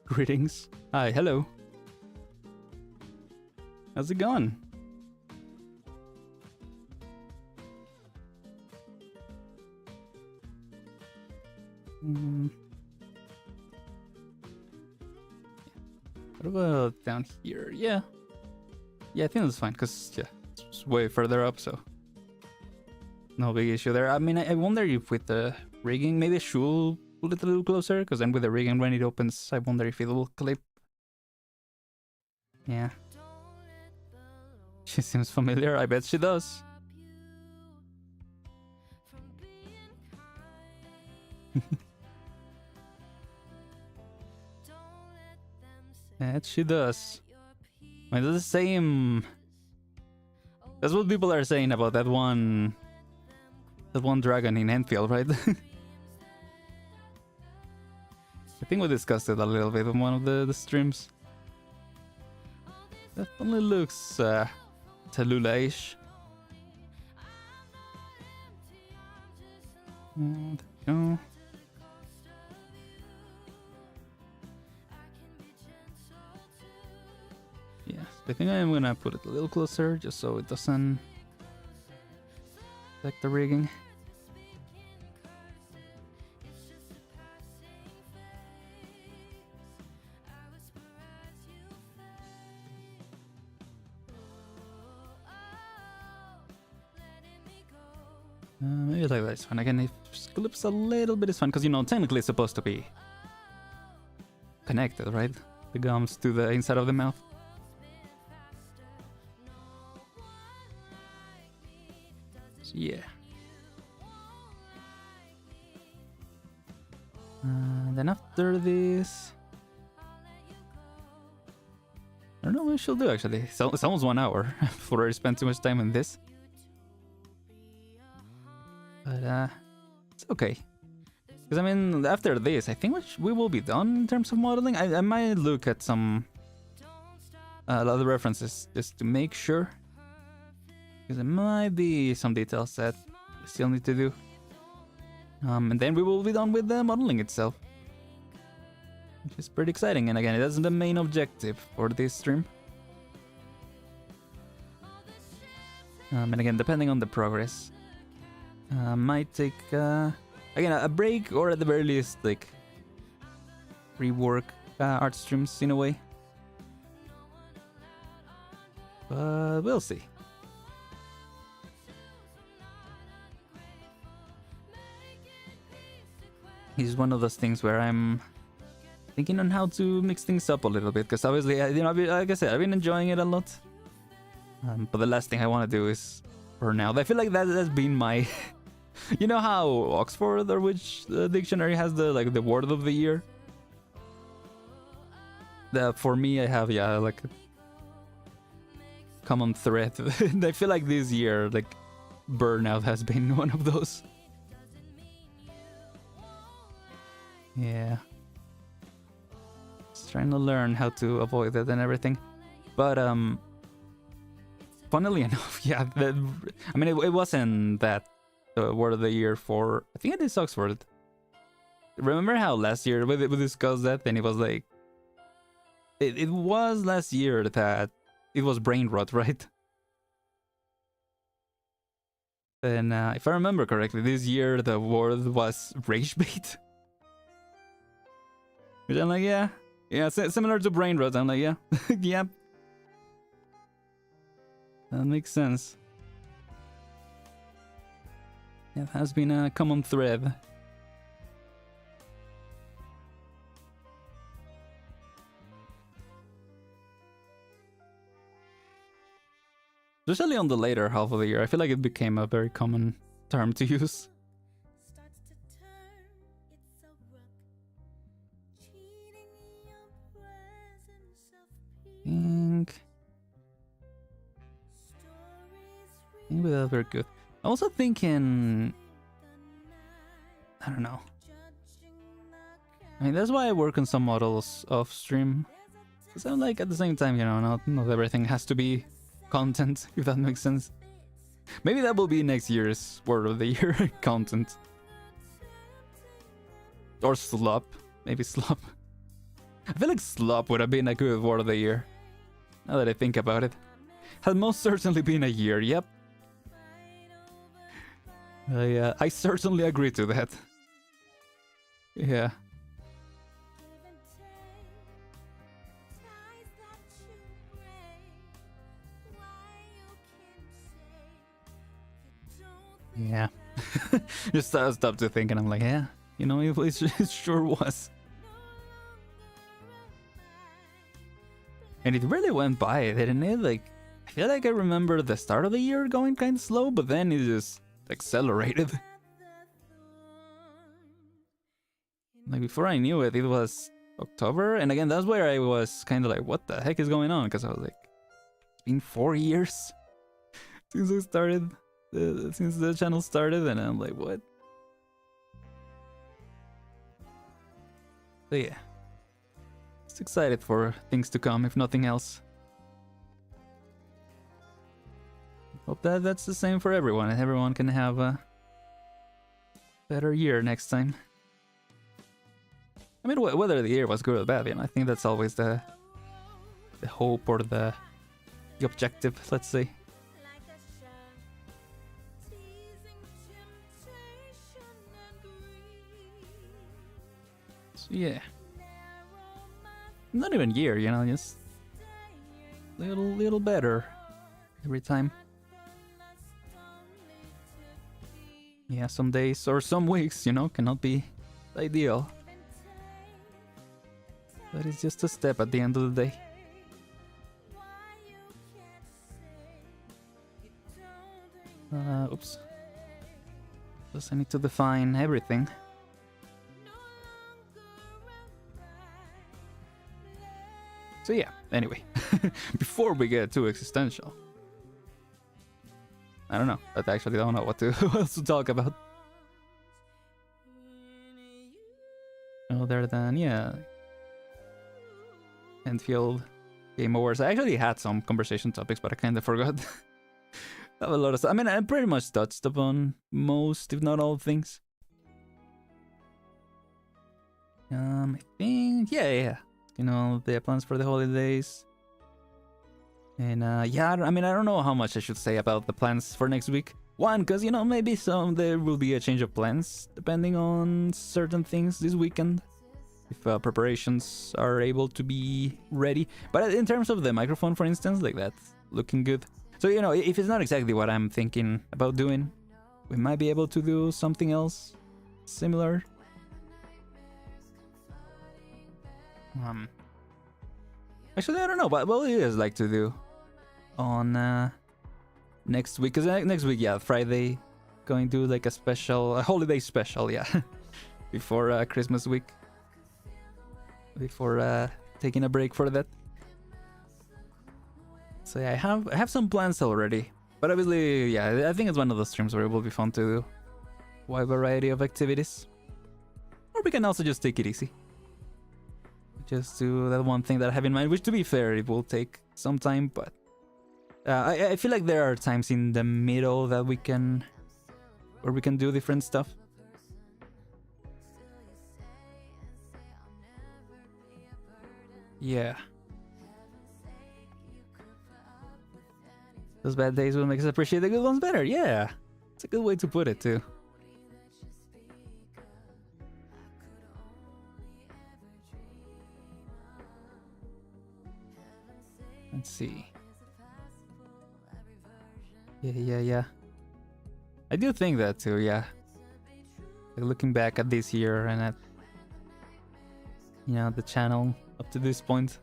Greetings. Hi, hello. How's it going? What about down here? Yeah. Yeah, I think that's fine, because, yeah, it's way further up, so... No big issue there. I mean, I wonder if with the rigging, maybe I should pull it a little closer, because then with the rigging, when it opens, I wonder if it will clip. Yeah. She seems familiar. I bet she does. That she does. I mean, that's the same. That's what people are saying about that one dragon in Enfield, right? I think we discussed it a little bit on one of the streams. Definitely looks Talulah-ish. There we go. Yeah, I think I'm gonna put it a little closer just so it doesn't affect the rigging. Maybe like this one. Again, if it clips a little bit, it's fine, because, you know, technically it's supposed to be connected, right? The gums to the inside of the mouth. So, yeah. Then after this... I don't know what I should do, actually. So, it's almost 1 hour before I spend too much time on this. But, it's okay. Because, I mean, after this, I think we will be done in terms of modeling. I might look at some other references just to make sure. Because there might be some details that we still need to do. And then we will be done with the modeling itself. Which is pretty exciting. And again, that's the main objective for this stream. And again, depending on the progress. Might take, again, a break, or at the very least, like, rework art streams in a way. But we'll see. It's one of those things where I'm thinking on how to mix things up a little bit, because obviously, you know, like I said, I've been enjoying it a lot. But the last thing I want to do is burn out. I feel like that's been my... You know how Oxford or which dictionary has the word of the year? For me, I have, yeah, like common thread. I feel like this year, like, burnout has been one of those. Yeah. Just trying to learn how to avoid that and everything. But, funnily enough, yeah, I mean, it wasn't that word of the year for, I think it is Oxford. Remember how last year we discussed that, and it was like, it was last year that it was brain rot, right? And if I remember correctly, this year the word was rage bait. Which I'm like, yeah, similar to brain rot. I'm like, yeah, yep. That makes sense. It has been a common thread. Especially on the later half of the year, I feel like it became a very common term to use. I think that's very good. I'm also thinking, I don't know. I mean, that's why I work on some models off stream. Because I'm like, at the same time, you know, not everything has to be content, if that makes sense. Maybe that will be next year's Word of the Year content. Or slop. Maybe slop. I feel like slop would have been a good Word of the Year. Now that I think about it. Has most certainly been a year, yep. I certainly agree to that. Yeah. Yeah. Just stopped to think and I'm like, yeah, you know, it sure was. And it really went by, didn't it? Like, I feel like I remember the start of the year going kind of slow, but then it just accelerated. Like, before I knew it, it was October. And again, that's where I was kind of like, what the heck is going on? Because I was like, it's been 4 years since I started, since the channel started. And I'm like, what? So yeah. Just excited for things to come, if nothing else. Hope that that's the same for everyone, and everyone can have a better year next time. I mean, whether the year was good or bad, you know, I think that's always the hope or the objective, let's say. So yeah. Not even year, you know, just little better every time. Yeah, some days or some weeks, you know, cannot be ideal. But it's just a step at the end of the day. Oops. Plus I need to define everything. So yeah, anyway, before we get too existential, I don't know, I actually don't know what else to talk about. Other than, yeah, Enfield, Game Awards. I actually had some conversation topics, but I kind of forgot. I have a lot of stuff. I mean, I pretty much touched upon most, if not all, things. I think, yeah. You know, the plans for the holidays. And yeah, I mean, I don't know how much I should say about the plans for next week. One, because, you know, maybe there will be a change of plans depending on certain things this weekend. If preparations are able to be ready. But in terms of the microphone, for instance, like that's looking good. So, you know, if it's not exactly what I'm thinking about doing, we might be able to do something else similar. Actually, I don't know, but what do you guys like to do on next week? Because next week, yeah, Friday, going to do like a holiday special, yeah, before Christmas week, before taking a break for that. So yeah, I have some plans already, but obviously, yeah, I think it's one of those streams where it will be fun to do a wide variety of activities, or we can also just take it easy. Just do that one thing that I have in mind, which, to be fair, it will take some time, but I feel like there are times in the middle that we can do different stuff. Yeah. Those bad days will make us appreciate the good ones better. Yeah. It's a good way to put it, too. Let's see. Yeah. I do think that too, yeah. Like looking back at this year and at, you know, the channel up to this point.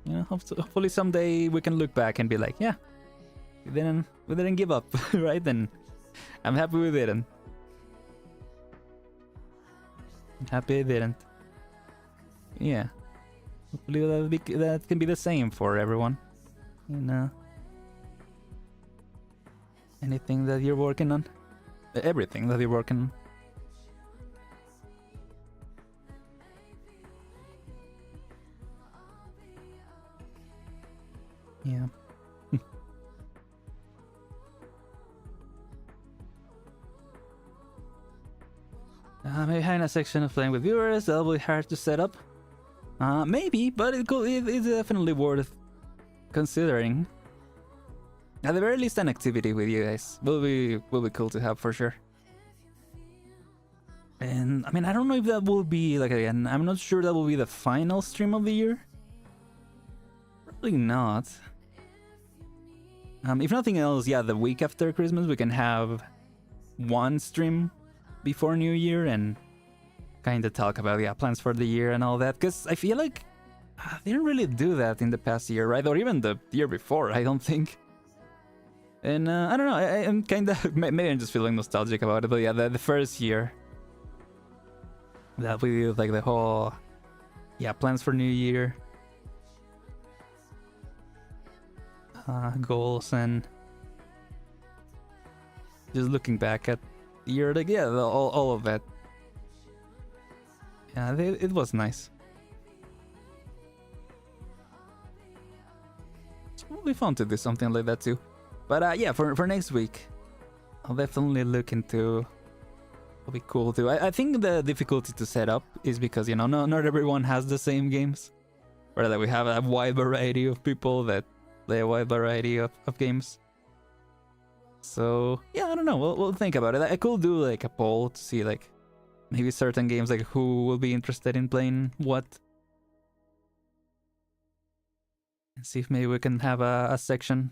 You know, hopefully someday we can look back and be like, yeah, we didn't give up, right? And I'm happy we didn't. I'm happy I didn't. Yeah. Hopefully that can be the same for everyone. You know, anything that you're working on, everything that you're working on. Yeah. Behind a section of playing with viewers, that'll be hard to set up. Maybe, but it's definitely worth considering. At the very least, an activity with you guys will be cool to have for sure. And I mean, I don't know if that will be like, again, I'm not sure that will be the final stream of the year. Probably not. If nothing else, yeah, the week after Christmas we can have one stream before New Year and kind of talk about plans for the year and all that. Because I feel like they didn't really do that in the past year, right? Or even the year before, I don't think. And I don't know, I'm kind of, maybe I'm just feeling nostalgic about it, but yeah, the first year that we did like the whole, plans for New Year, goals, and just looking back at the year, like, all of that. Yeah, it was nice. It will be fun to do something like that too. But yeah, for next week, I'll definitely look into. It'll be cool too. I think the difficulty to set up is because, you know, not everyone has the same games, or that we have a wide variety of people that play a wide variety of games. So yeah, I don't know. We'll think about it. I could do like a poll to see like maybe certain games, like who will be interested in playing what, and see if maybe we can have a section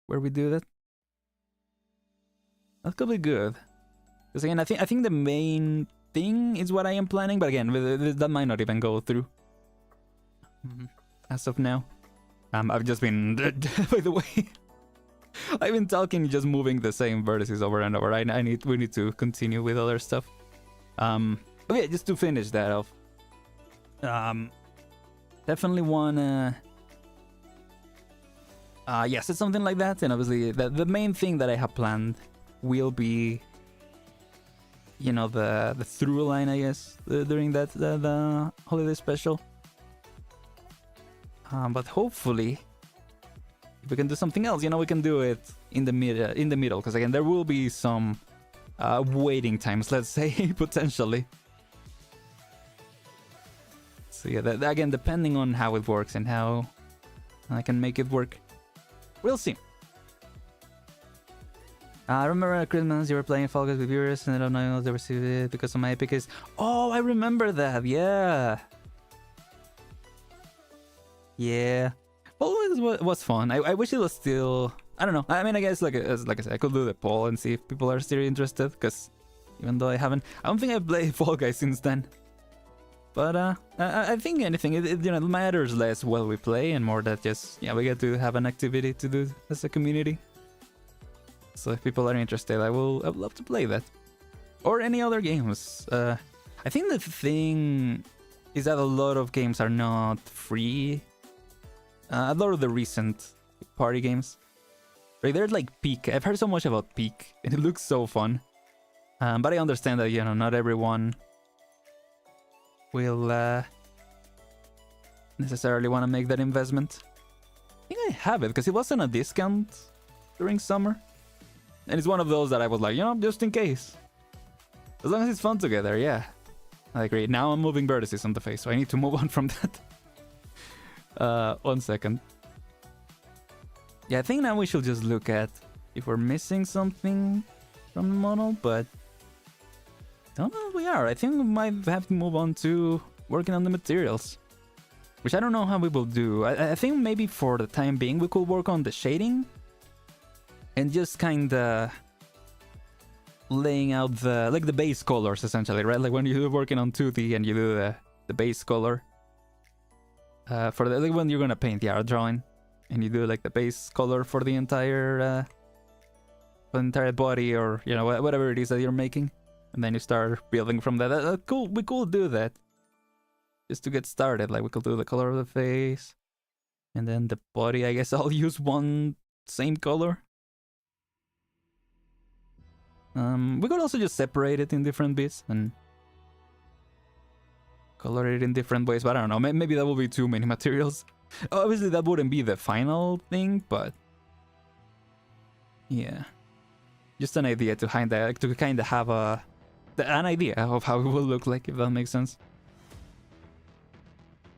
where we do that. That could be good. Because again, I think the main thing is what I am planning, but again, that might not even go through as of now. I've just been, by the way, I've been talking, just moving the same vertices over and over. We need to continue with other stuff. Okay, just to finish that off. Definitely wanna. Yes, it's something like that, and obviously the main thing that I have planned will be, you know, the through line, I guess, during that the holiday special. But hopefully, if we can do something else, you know, we can do it in the middle, because again, there will be some waiting times, let's say, potentially. So yeah, that, again, depending on how it works and how I can make it work. We'll see. I remember at Christmas you were playing Fall Guys with viewers, and I don't know if they received it because of my epic is. Oh, I remember that. Yeah. Yeah. Well, it was fun. I wish it was still. I don't know. I mean, I guess like I said, I could do the poll and see if people are still interested. Because even though I don't think I've played Fall Guys since then. But I think anything, it matters less what we play and more that just, we get to have an activity to do as a community. So if people are interested, I would love to play that. Or any other games. I think the thing is that a lot of games are not free. A lot of the recent party games. Right, there's like Peak. I've heard so much about Peak, and it looks so fun. But I understand that, not everyone will necessarily want to make that investment. I think I have it because it was on a discount during summer, and it's one of those that I was like, just in case, as long as it's fun together. Yeah, I agree. Now I'm moving vertices on the face, so I need to move on from that. 1 second. Yeah, I think now we should just look at if we're missing something from the model, but I don't know if we are. I think we might have to move on to working on the materials, which I don't know how we will do. I think maybe for the time being we could work on the shading and just kind of laying out the base colors, essentially, right? Like when you're working on 2D and you do the base color for like when you're gonna paint the art drawing, and you do like the base color for the entire body, or whatever it is that you're making. And then you start building from that. Cool. We could do that just to get started. Like we could do the color of the face, and then the body. I guess I'll use one same color. We could also just separate it in different bits and color it in different ways. But I don't know. Maybe that will be too many materials. Obviously, that wouldn't be the final thing, but yeah, just an idea to kind of have a an idea of how it will look like, if that makes sense.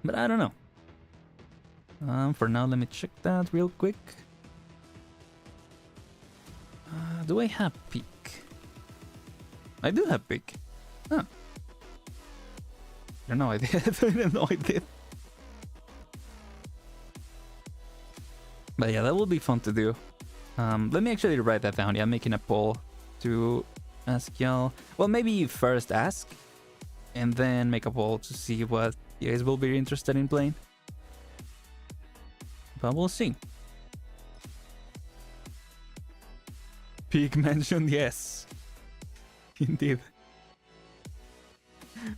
But I don't know. For now, let me check that real quick. Do I have peak? I do have peak. Huh. I don't know, I did. I didn't know I did. But yeah, that will be fun to do. Let me actually write that down. Yeah, I'm making a poll to ask y'all. Well, maybe first ask, and then make a poll to see what you guys will be interested in playing. But we'll see. Peak mentioned, yes. Indeed.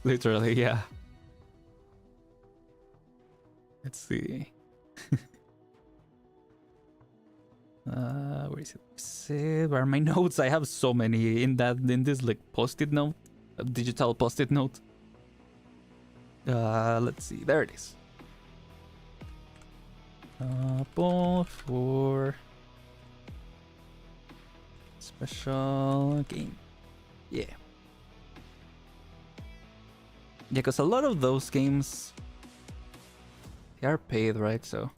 Literally, yeah. Let's see. Where is it? Where are my notes? I have so many in this like post-it note, a digital post-it note. Let's see. There it is. Poll for special game. Yeah. Yeah, because a lot of those games, they are paid, right? So,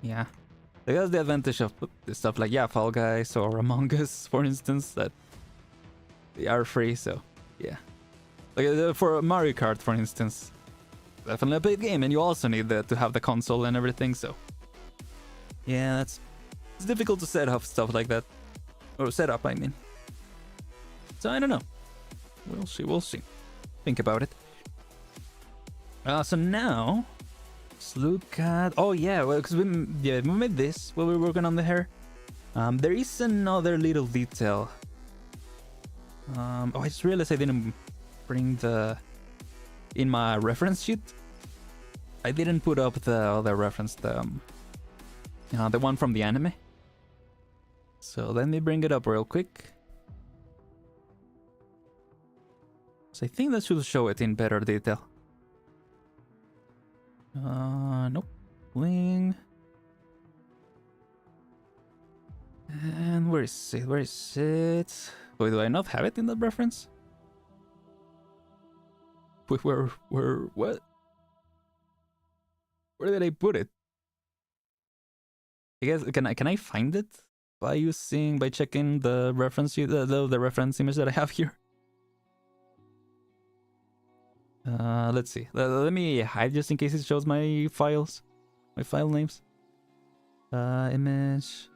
yeah. Like, that's the advantage of stuff like, yeah, Fall Guys or Among Us, for instance, that they are free, so, yeah. Like, for Mario Kart, for instance, definitely a paid game, and you also need to have the console and everything, so. Yeah, it's difficult to set up stuff like that. Or set up, I mean. So, I don't know. We'll see. Think about it. So now, let's look at... Oh yeah, well, because we made this while we were working on the hair. There is another little detail. Oh, I just realized I didn't bring in my reference sheet. I didn't put up the other reference, the one from the anime. So let me bring it up real quick. So I think that should show it in better detail. Nope. Bling. And where is it? Where is it? Wait, do I not have it in the reference? Wait, where, what? Where did I put it? I guess, can I find it by checking the reference, the reference image that I have here? Let's see. Let me hide just in case it shows my files, my file names. Image.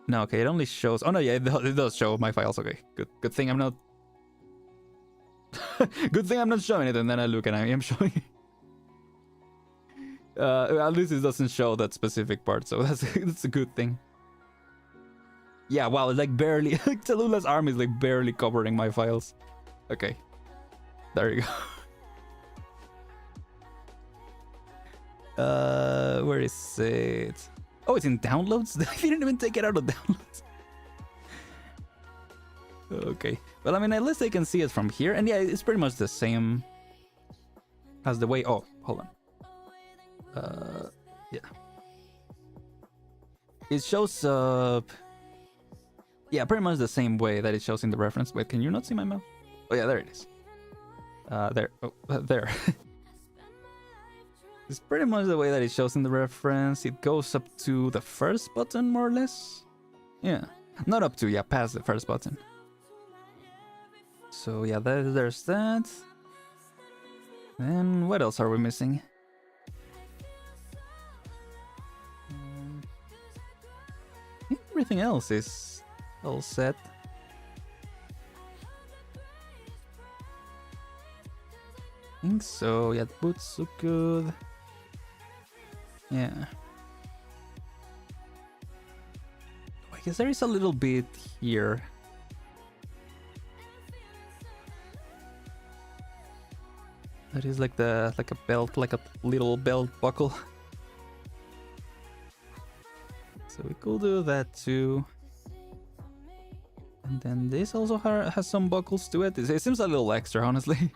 No, okay, it only shows. Oh no, yeah, it does show my files. Okay, good thing I'm not. Good thing I'm not showing it, and then I look and I am showing it. At least it doesn't show that specific part, so that's a good thing. Yeah, wow, it's like barely. Like Talulah's arm is like barely covering my files. Okay. There you go. Where is it? Oh, it's in downloads? I didn't even take it out of downloads. Okay. Well, I mean, at least I can see it from here. And yeah, it's pretty much the same as the way... Oh, hold on. Yeah. It shows up... Yeah, pretty much the same way that it shows in the reference. Wait, can you not see my mouse? Oh, yeah, there it is. There. Oh, there. It's pretty much the way that it shows in the reference. It goes up to the first button, more or less. Yeah. Not up to, yeah, past the first button. So, yeah, there's that. And what else are we missing? I think everything else is all set. I think so. Yeah, the boots look good. Yeah. I guess there is a little bit here. That is like a belt, like a little belt buckle. So we could do that too. And then this also has some buckles to it. It seems a little extra, honestly.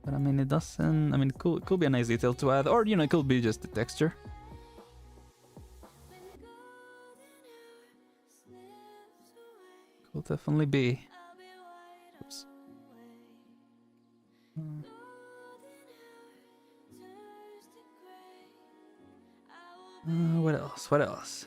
But I mean, it doesn't... I mean, it could be a nice detail to add. Or, you know, it could be just the texture. will definitely be. Oops. What else? What else?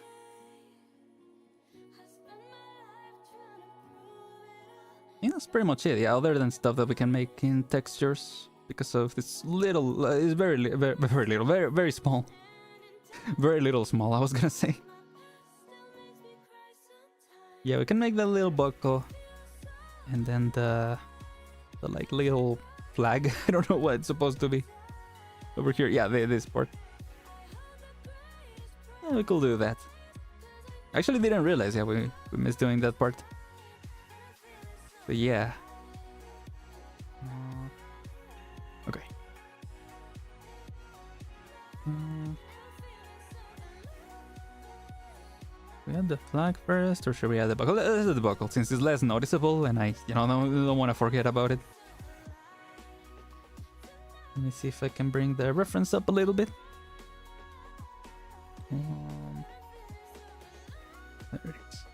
Yeah, that's pretty much it. Yeah, other than stuff that we can make in textures because of this little, it's very little, very small, very little small. I was gonna say. Yeah, we can make that little buckle, and then the like little flag. I don't know what it's supposed to be over here. Yeah, this part. Yeah, we could do that. Actually, didn't realize. Yeah, we missed doing that part. But yeah. Okay. We add the flag first, or should we add the buckle? Let's add the buckle, since it's less noticeable, and I, don't want to forget about it. Let me see if I can bring the reference up a little bit. There it is.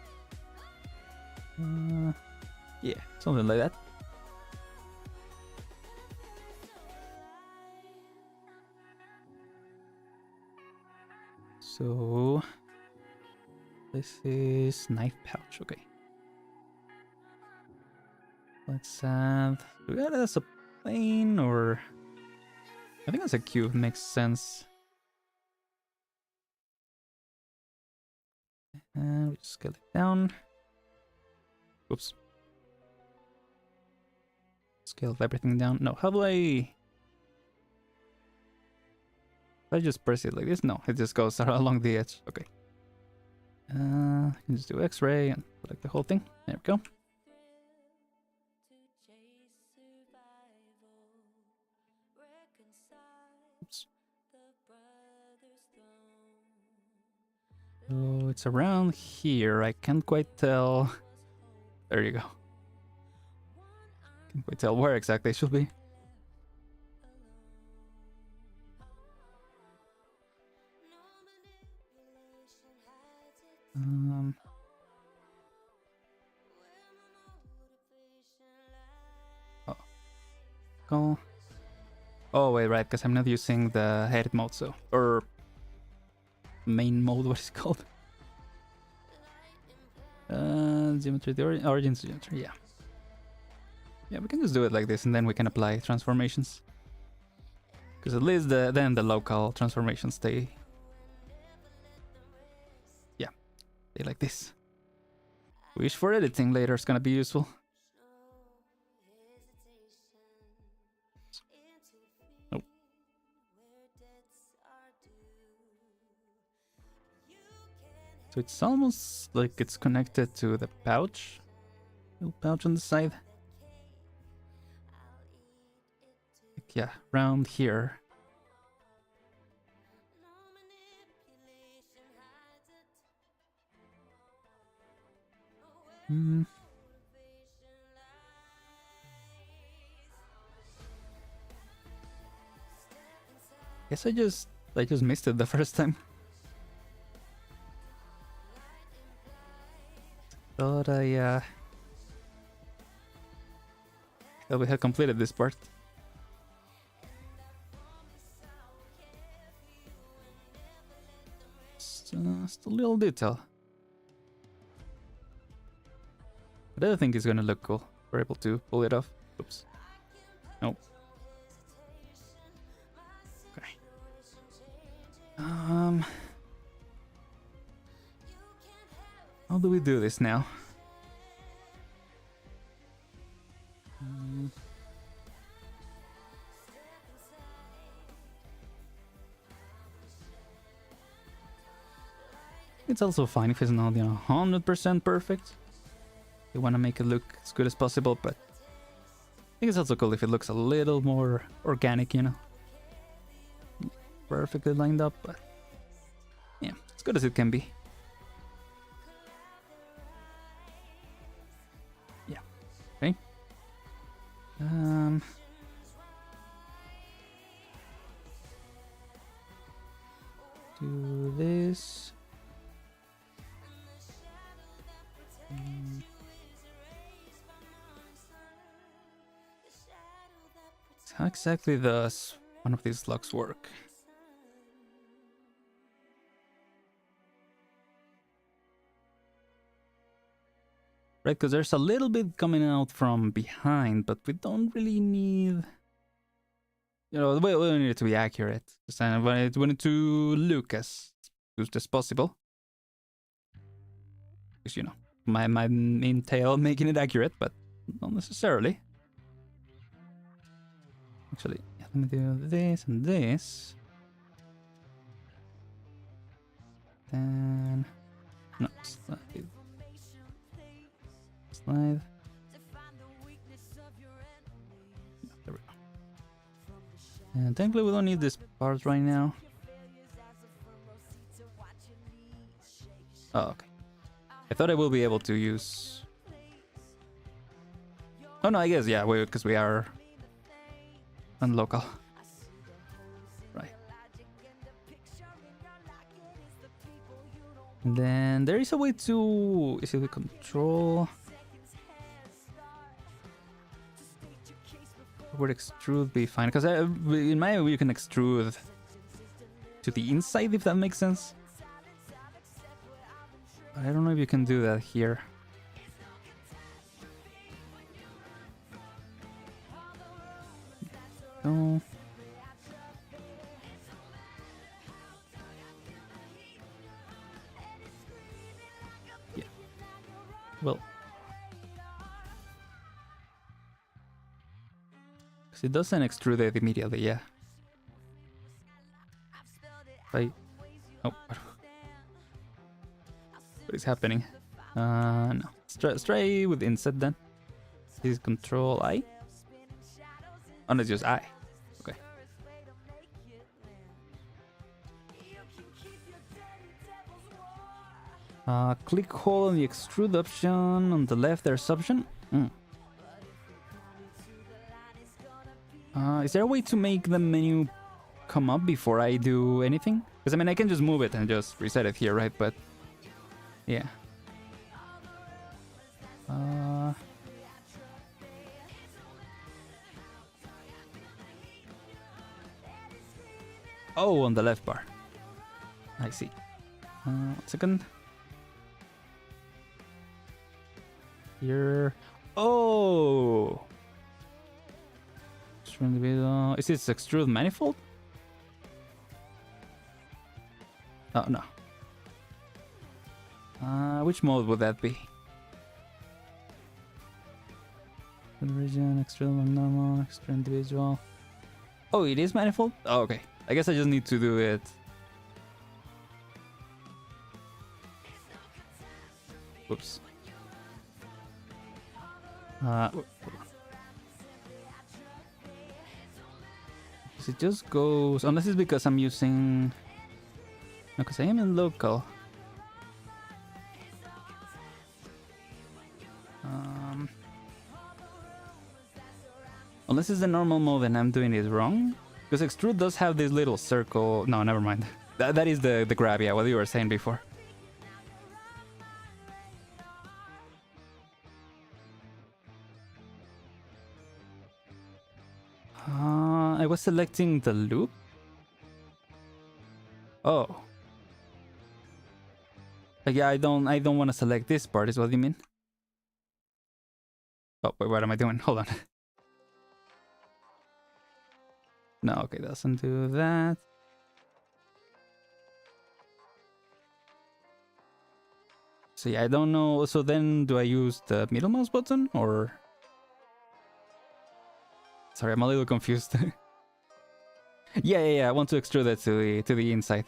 Yeah, something like that. So this is knife pouch. Okay. Let's add. Do we add it as a plane, or I think as a cube makes sense. And we just scale it down. Oops. Scale everything down. No, how do I... If I just press it like this? No, it just goes along the edge. Okay. I can just do X-ray and select the whole thing. There we go. Oops. So it's around here. I can't quite tell. There you go. Can't quite tell where exactly it should be. Oh. Oh wait, right, because I'm not using the edit mode, so, or main mode, what is it called? Geometry, the origins geometry, yeah. Yeah, we can just do it like this, and then we can apply transformations. Because at least then the local transformations stay. Yeah, stay like this. Which for editing later is gonna be useful. Nope. So it's almost like it's connected to the pouch. Little pouch on the side. Like, yeah, round here. Guess I just missed it the first time. Thought that we had completed this part. Just a little detail. But I think it's gonna look cool. We're able to pull it off. Oops. Nope. Okay. How do we do this now? It's also fine if it's not, 100% perfect. You want to make it look as good as possible, but I think it's also cool if it looks a little more organic, Perfectly lined up, but yeah, as good as it can be. Yeah. Okay. Do this. How exactly does one of these locks work? Right, because there's a little bit coming out from behind, but we don't really need... You know, we don't need it to be accurate. I want it to look as good as possible. Because, you know, my entail making it accurate, but not necessarily. Actually, yeah, let me do this and this. Then... No, slide. Slide. There we go. And technically we don't need this part right now. Oh, okay. I thought I will be able to use... Oh no, I guess, yeah, because we are on local. Right. And then there is a way to... Is it the control? Would extrude be fine? Because in my way you can extrude to the inside, if that makes sense. But I don't know if you can do that here. No. Yeah. Well. Because it doesn't extrude it immediately, yeah. Right. Oh. What is happening? No. Let's try with inset then. This is control I. Oh, no, it's just I. Okay. Click hold on the extrude option. On the left, there's option. Is there a way to make the menu come up before I do anything? Because I mean, I can just move it and just reset it here, right? But yeah. Oh, on the left bar. I see. 1 second. Here. Oh! Is this extrude manifold? Oh, no. Which mode would that be? Region, extrude normal, extrude individual. Oh, it is manifold? Oh, okay. I guess I just need to do it. Whoops. It just goes, unless it's because I'm using... No, because I am in local. Unless it's the normal mode and I'm doing it wrong. Because extrude does have this little circle. No, never mind. That is the grab, yeah, what you were saying before. I was selecting the loop. Oh. Yeah, I don't want to select this part, is what you mean? Oh, wait, what am I doing? Hold on. No, okay, doesn't do that. So yeah, I don't know. So then do I use the middle mouse button or... Sorry, I'm a little confused. Yeah, I want to extrude it to the inside.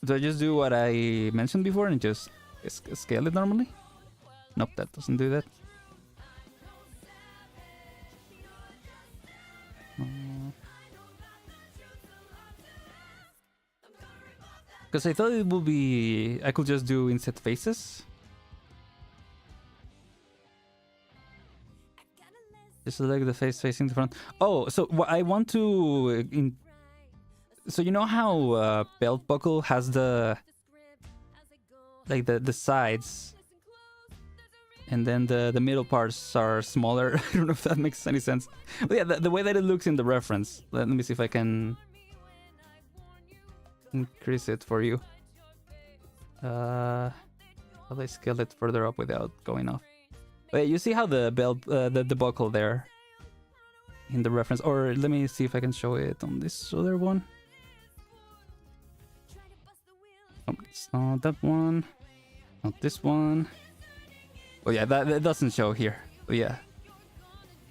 Do I just do what I mentioned before and just scale it normally? Nope, that doesn't do that. Because I thought it would be... I could just do inset faces. Just select the face facing the front. Oh, so I want to... So you know how belt buckle has the... like the sides, and then the middle parts are smaller. I don't know if that makes any sense. But yeah, the way that it looks in the reference. Let me see if I can increase it for you. How do I scale it further up without going off? But yeah, you see how the belt, the buckle there in the reference, or let me see if I can show it on this other one. Oh, it's not that one, not this one. Oh yeah, that doesn't show here. But yeah,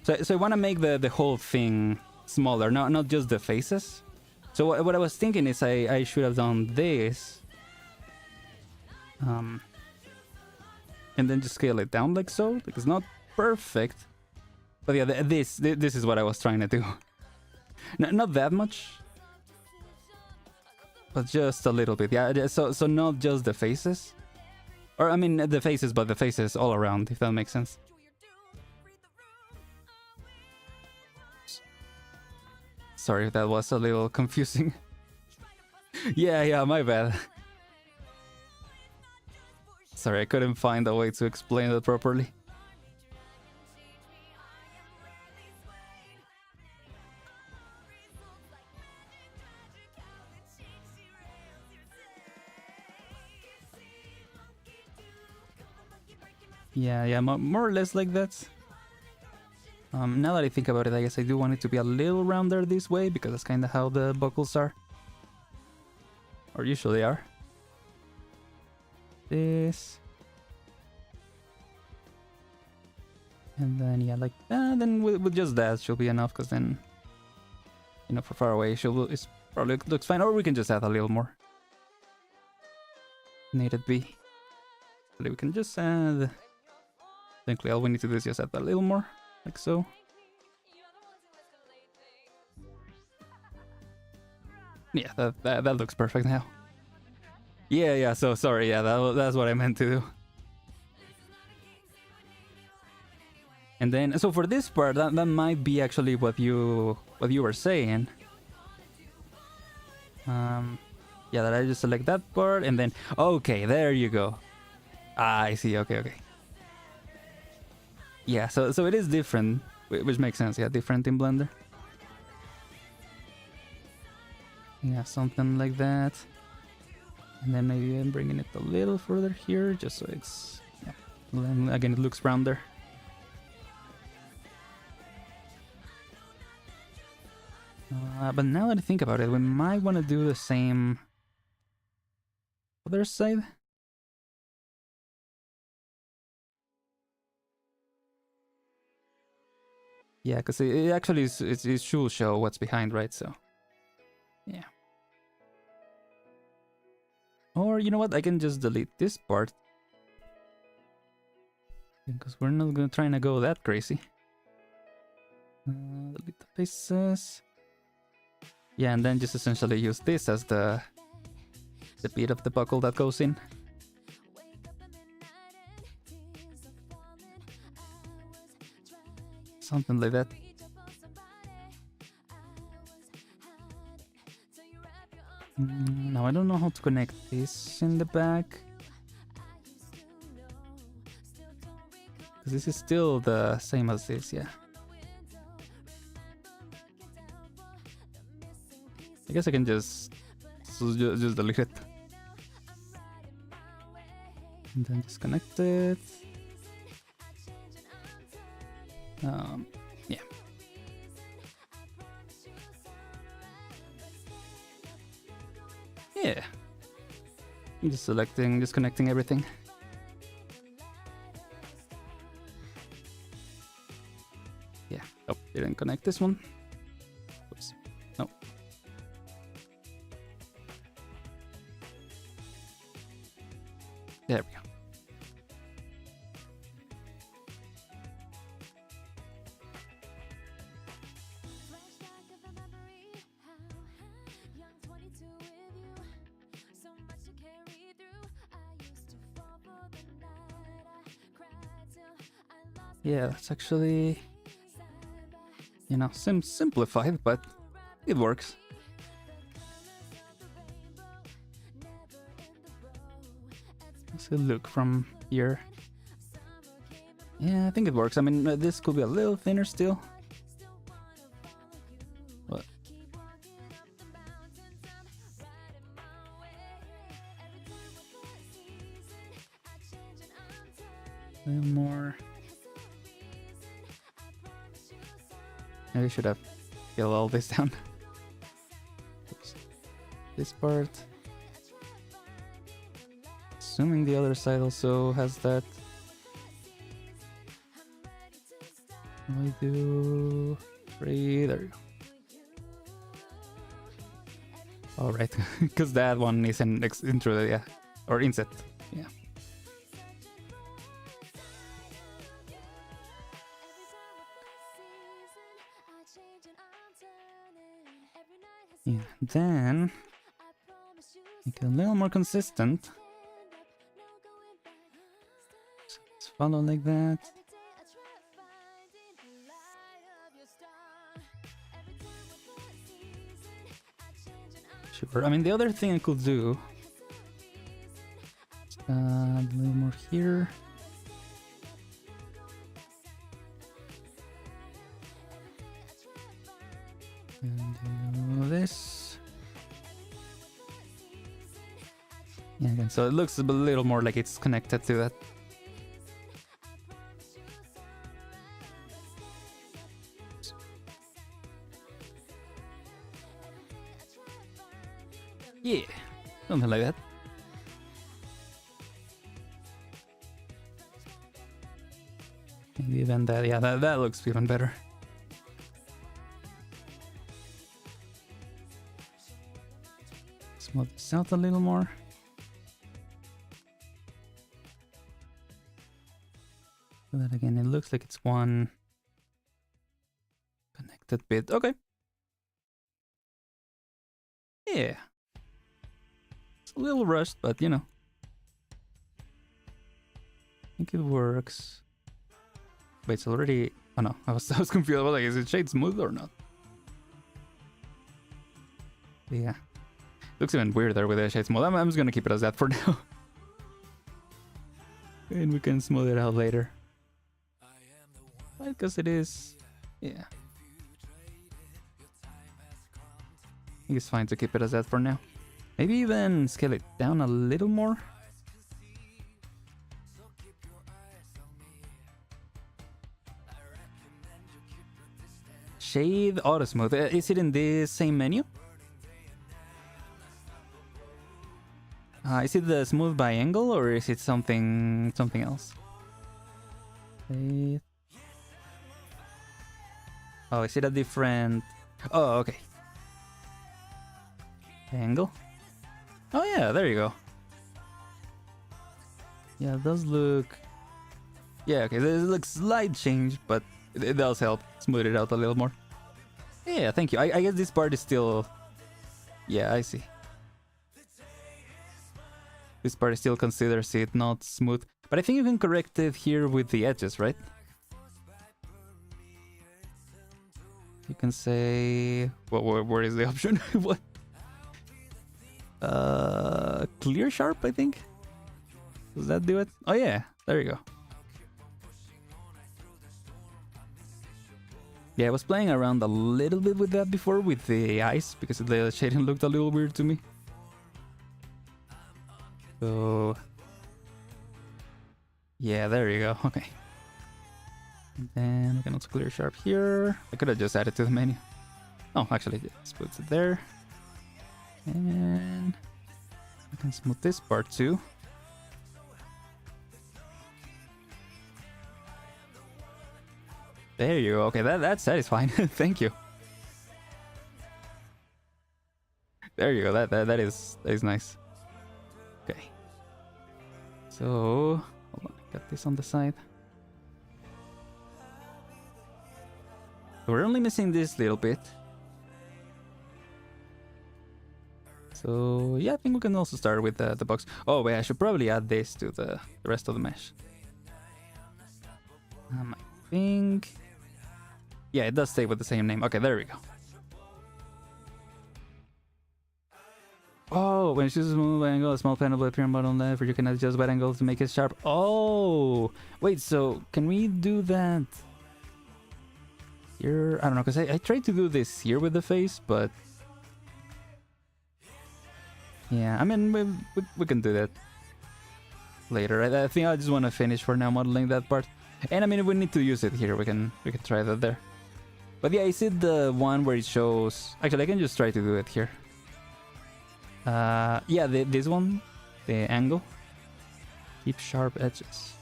so I want to make the whole thing smaller, not just the faces. So what I was thinking is I should have done this, and then just scale it down like so. Like, it's not perfect, but yeah, this is what I was trying to do. Not that much, but just a little bit. Yeah, so not just the faces, or I mean the faces, but the faces all around, if that makes sense. Sorry if that was a little confusing. Yeah, my bad. Sorry, I couldn't find a way to explain it properly. Yeah, more or less like that. Now that I think about it, I guess I do want it to be a little rounder this way, because that's kind of how the buckles are. Or usually are. This. And then, yeah, like that. Then with just that should be enough, because then, you know, for far away, it probably looks fine. Or we can just add a little more. Need it be. So we can just add... I think all we need to do is just add a little more. Like so. Yeah, that looks perfect now. Yeah, so sorry, yeah, that's what I meant to do. And then, so for this part, that might be actually what you were saying. Yeah, that I just select that part, and then, okay, there you go. Ah, I see, okay. Yeah, so it is different, which makes sense, yeah, different in Blender. Yeah, something like that. And then maybe I'm bringing it a little further here, just so it's, yeah, and again, it looks rounder. But now that I think about it, we might want to do the same other side. Yeah, because it actually it should show what's behind, right? So, yeah. Or, you know what? I can just delete this part. Because we're not going to try to go that crazy. Delete the faces. Yeah, and then just essentially use this as the bit of the buckle that goes in. Something like that. Now I don't know how to connect this in the back. Because this is still the same as this, yeah. I guess I can just delete it. And then just connect it. Yeah. Yeah. I'm just connecting everything. Yeah. Oh, didn't connect this one. Oops. No. There we go. Yeah, that's actually, you know, simplified, but it works. Let's look from here. Yeah, I think it works. I mean, this could be a little thinner still. But a little more. Maybe I should have filled all this down. Oops. This part. Assuming the other side also has that. I do 3, there you go. Alright, because that one is an intro, yeah, or inset, yeah. Yeah, then make it a little more consistent. Just follow like that. Sure. I mean, the other thing I could do, a little more here. And do this. Yeah, again, so it looks a little more like it's connected to that. Yeah, something like that. Maybe even that, yeah, that looks even better. Smooth this out a little more. So that again, it looks like it's one connected bit. Okay. Yeah. It's a little rushed, but you know. I think it works. Wait, it's already... Oh no, I was confused. I was like, is it shade smooth or not? Yeah. Looks even weirder with the shade smooth. I'm just gonna keep it as that for now. And we can smooth it out later. Because it is... Yeah. I think it's fine to keep it as that for now. Maybe even scale it down a little more. Shade auto smooth. Is it in this same menu? Is it the smooth by angle or is it something else? Shade. Oh, is it a different... Oh, okay. Angle? Oh yeah, there you go. Yeah, it does look... Yeah, okay, this looks slight change, but it does help smooth it out a little more. Yeah, thank you. I guess this part is still... Yeah, I see. This part still considers it not smooth. But I think you can correct it here with the edges, right? You can say... Well, where is the option? What? Clear sharp, I think? Does that do it? Oh yeah, there you go. Yeah, I was playing around a little bit with that before with the eyes because the shading looked a little weird to me. So... Yeah, there you go, okay. And then we can also clear sharp here. I could have just added to the menu. Oh, actually, just put it there. And I can smooth this part too. There you go. Okay, that's satisfying. Thank you. There you go. That is nice. Okay. So hold on, got this on the side. So we're only missing this little bit. So yeah, I think we can also start with the box. Oh wait, I should probably add this to the rest of the mesh. I think... Yeah, it does stay with the same name. Okay, there we go. Oh, Oh, when you choose a smooth angle, a small panel will appear on bottom left, where you can adjust wet angle to make it sharp. Oh, wait, so can we do that here? I don't know, because I tried to do this here with the face, but yeah, I mean, we can do that later. I think I just want to finish for now modeling that part. And I mean, if we need to use it here, we can try that there. But yeah, is it the one where it shows... Actually, I can just try to do it here. Yeah, this one, the angle. Keep sharp edges.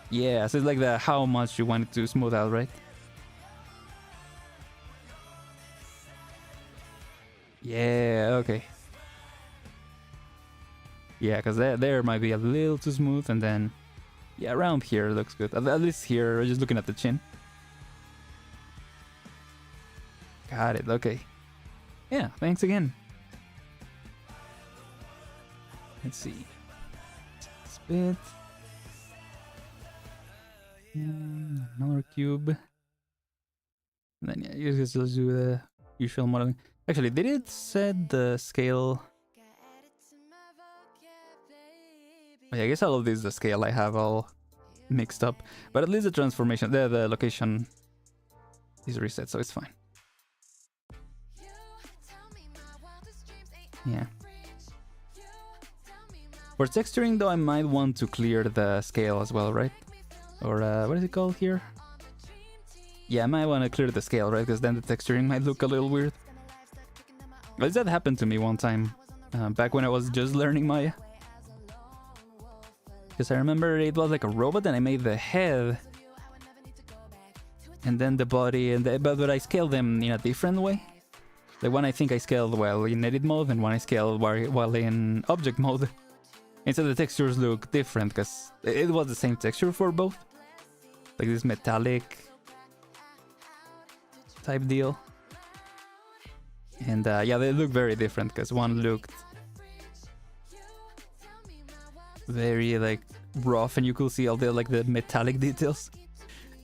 Yeah, so it's like the how much you want it to smooth out, right? Yeah, okay. Yeah, because there might be a little too smooth, and then... Yeah, around here it looks good. At least here, just looking at the chin. Got it, okay. Yeah, thanks again. Let's see. Spit. Another cube. And then yeah, you just do the usual modeling. Actually, did it set the scale? Oh, yeah, I guess all of this is the scale I have all mixed up. But at least the transformation, the location is reset, so it's fine. Yeah. For texturing though, I might want to clear the scale as well, right? Or what is it called here? Yeah, I might want to clear the scale, right? Because then the texturing might look a little weird. At least that happened to me one time, back when I was just learning Maya. Because I remember it was like a robot and I made the head. And then the body, and but I scaled them in a different way. The one I think I scaled while in edit mode, and one I scaled while in object mode. And so the textures look different, because it was the same texture for both. Like this metallic type deal. And yeah, they look very different, because one looked very like rough and you could see all the like the metallic details.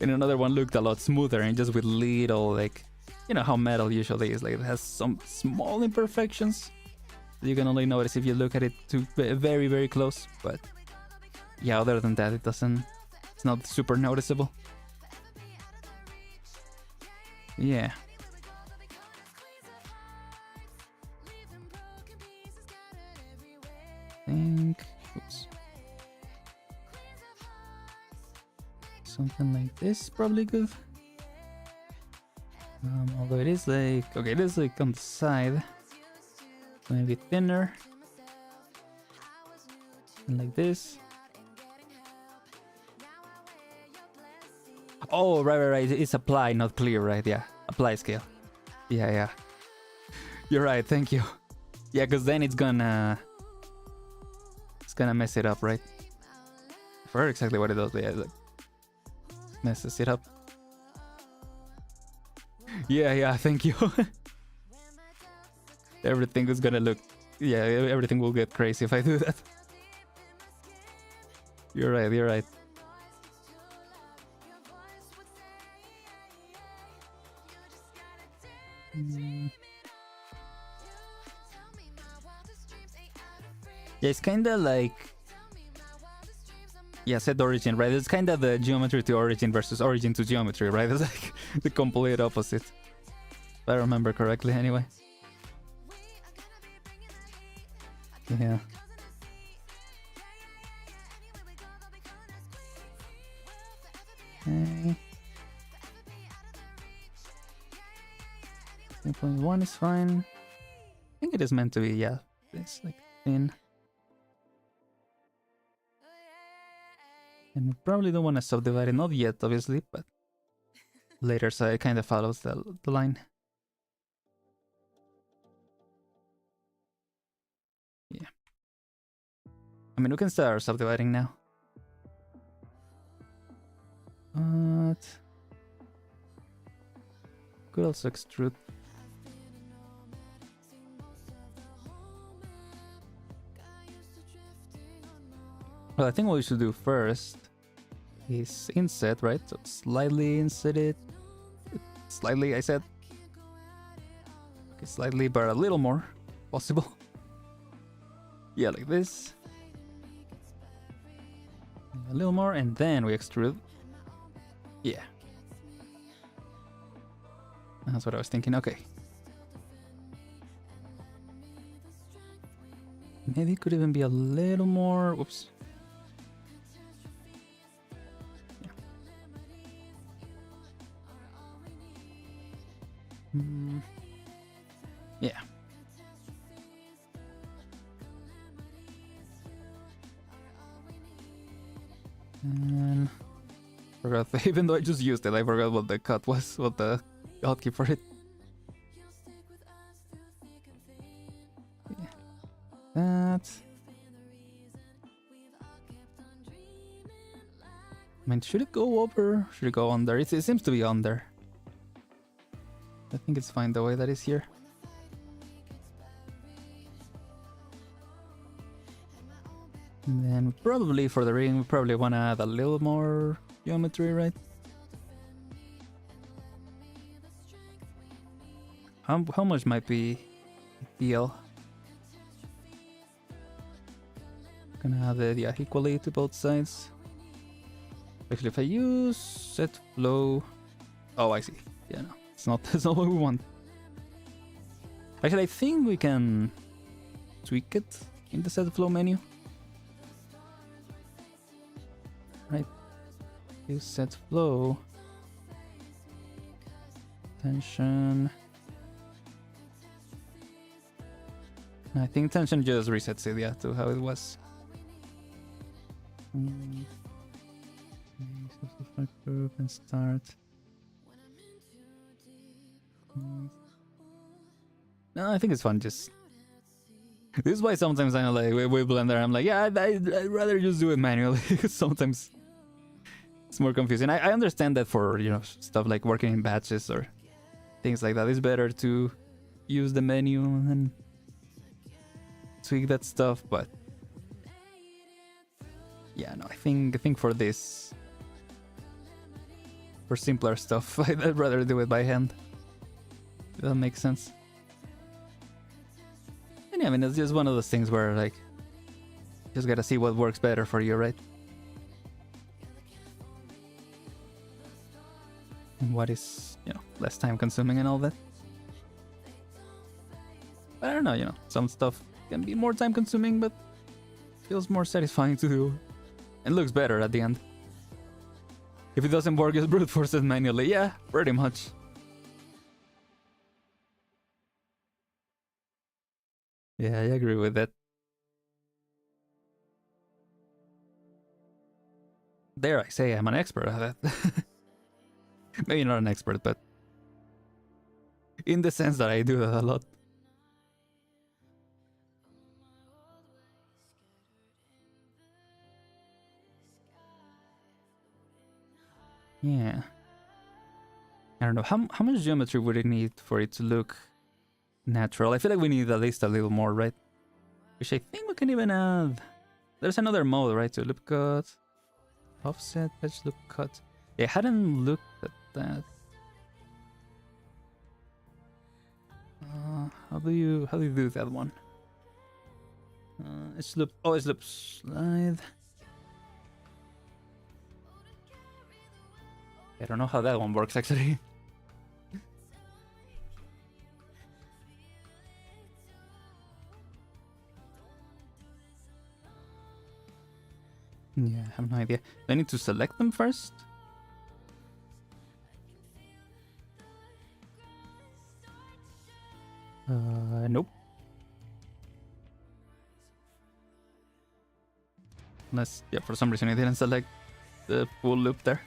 And another one looked a lot smoother and just with little like, you know how metal usually is, like it has some small imperfections that you can only notice if you look at it too very, very close. But yeah, other than that, it's not super noticeable. Yeah. Oops. Something like this probably good. Although it is like, okay, it is like on the side, maybe thinner, and like this. Oh, right. It's apply, not clear, right? Yeah, apply scale. Yeah. You're right. Thank you. Yeah, because then it's gonna mess it up, right? I forgot exactly what it does. Yeah, like messes it up. Yeah, thank you. Everything is gonna look... Yeah, everything will get crazy if I do that. You're right. Yeah, it's kinda like... Yeah, set origin, right? It's kind of the geometry to origin versus origin to geometry, right? It's like the complete opposite. If I remember correctly, anyway. Yeah. Okay. 3.1 is fine. I think it is meant to be, yeah. It's like thin. And we probably don't want to subdivide it, not yet, obviously, but later, so it kind of follows the line. Yeah. I mean, we can start subdividing now. But could also extrude. Well, I think what we should do first is inset, right? So slightly inset it. Slightly, I said. Okay, slightly, but a little more. possible. Yeah, like this. A little more, and then we extrude. Yeah. That's what I was thinking. Okay. Maybe it could even be a little more. Whoops. Yeah. Yeah. And forgot, even though I just used it, I forgot what the cut was, what the hotkey for it. Yeah. That. I mean, should it go over? Should it go under? It seems to be under. I think it's fine the way that is here. And then probably for the ring, we probably want to add a little more geometry, right? How much might be ideal? Gonna add it, yeah, equally to both sides. Actually, if I use set flow... Oh, I see. Yeah, no, that's not what we want. Actually, I think we can tweak it in the set flow menu. Right, use set flow, tension. I think tension just resets it, yeah, to how it was. Group and start. No, I think it's fun. Just this is why sometimes I'm like with Blender, I'm like, yeah, I'd rather just do it manually because sometimes it's more confusing. I understand that for, you know, stuff like working in batches or things like that, it's better to use the menu and tweak that stuff. But yeah, no, I think for this, for simpler stuff, I'd rather do it by hand. If that makes sense. And yeah, I mean, it's just one of those things where, like, you just gotta see what works better for you, right? And what is, you know, less time consuming and all that. But I don't know, you know, some stuff can be more time consuming, but feels more satisfying to do. And looks better at the end. If it doesn't work, just brute force it manually. Yeah, pretty much. Yeah, I agree with that. Dare I say I'm an expert at that. Maybe not an expert, but in the sense that I do that a lot. Yeah. I don't know, how much geometry would it need for it to look natural? I feel like we need at least a little more, right? Which I think we can even add... There's another mode, right? So loop cut, offset, edge loop cut. Yeah, I hadn't looked at that. How do you do that one? Edge loop, oh, edge loop slide. I don't know how that one works actually. Yeah, I have no idea. Do I need to select them first? Nope. Unless, yeah, for some reason I didn't select the full loop there.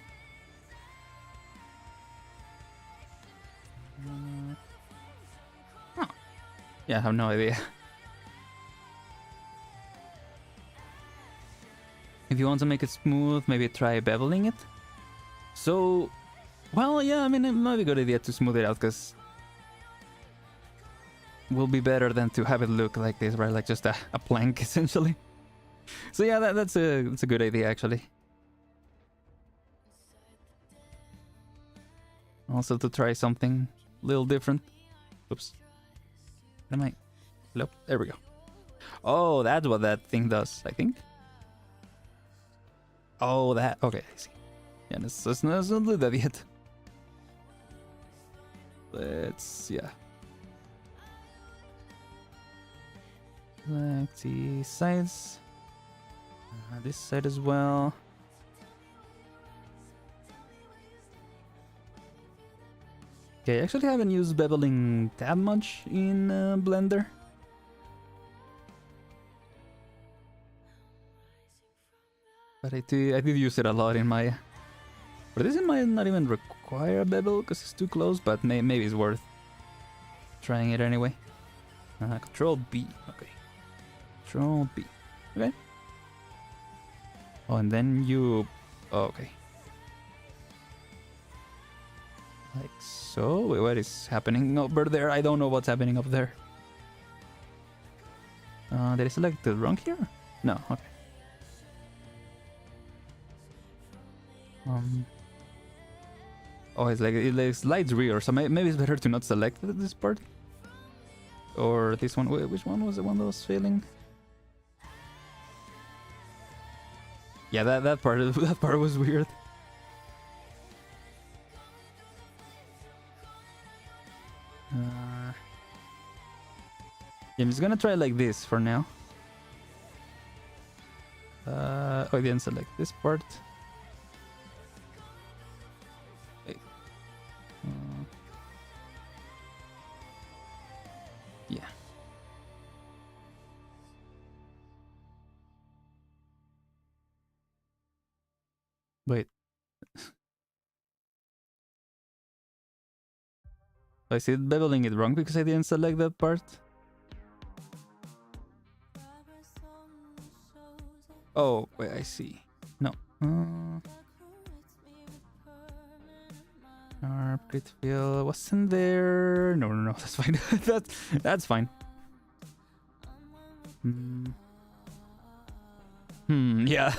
Huh. Yeah, I have no idea. If you want to make it smooth, maybe try beveling it. So, well, yeah, I mean, it might be a good idea to smooth it out, because will be better than to have it look like this, right? Like just a plank, essentially. So yeah, that's a good idea, actually. Also to try something a little different. Oops. What am I? Hello? There we go. Oh, that's what that thing does, I think. Oh, that. Okay, I see. Yeah, let's not do that yet. Let's, yeah. Select the sides. This side as well. Okay, I actually haven't used beveling that much in Blender. But I did use it a lot in Maya. But this might not even require a bevel because it's too close, but maybe it's worth trying it anyway. Control B, okay. Control B, okay. Oh, and then you... Oh, okay. Like so? Wait, what is happening over there? I don't know what's happening up there. Did I select the wrong here? No, okay. Oh, it's like it slides rear, so maybe it's better to not select this part. Or this one. Wait, which one was the one that was failing? Yeah, that part was weird. Yeah, I'm just gonna try like this for now. Oh, I didn't select this part. Yeah. Wait. I see beveling it wrong because I didn't select that part. Oh, wait, I see. No. Armpit feel wasn't there. No, that's fine. that's fine. Yeah,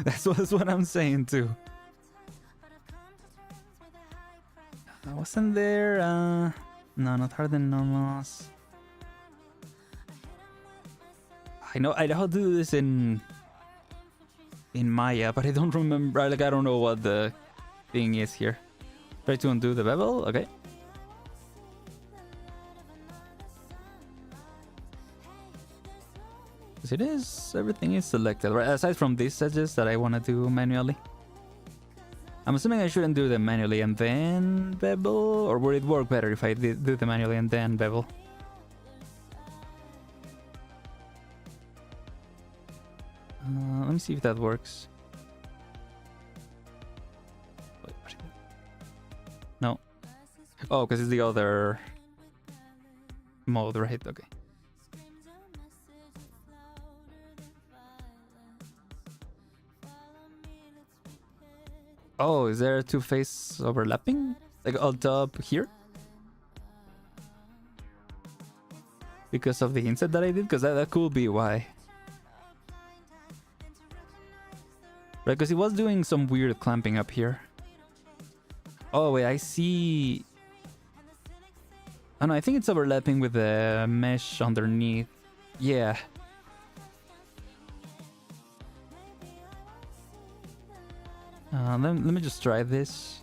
that's what I'm saying too. Wasn't there? No, not harder than normals. I know how to do this in Maya, but I don't remember. Like I don't know what the thing is here. Try to undo the bevel. Okay. Because it is, everything is selected, right? Aside from these edges that I want to do manually. I'm assuming I shouldn't do them manually and then bevel, or would it work better if I do them manually and then bevel? Let me see if that works. No. Oh, because it's the other mode, right? Okay. Oh, is there two face overlapping? Like on top here? Because of the inset that I did? Because that could be why. Right, because he was doing some weird clamping up here. Oh, wait, I see. Oh, no, I think it's overlapping with the mesh underneath. Yeah. Let me just try this.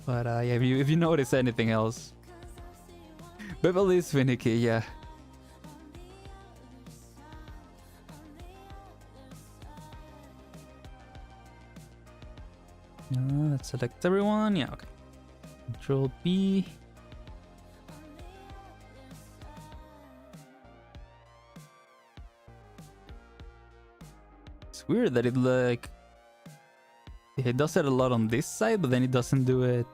But yeah, if you notice anything else. Bevel is finicky, yeah. Let's select everyone. Yeah, okay. Control B. It's weird that it like it does it a lot on this side, but then it doesn't do it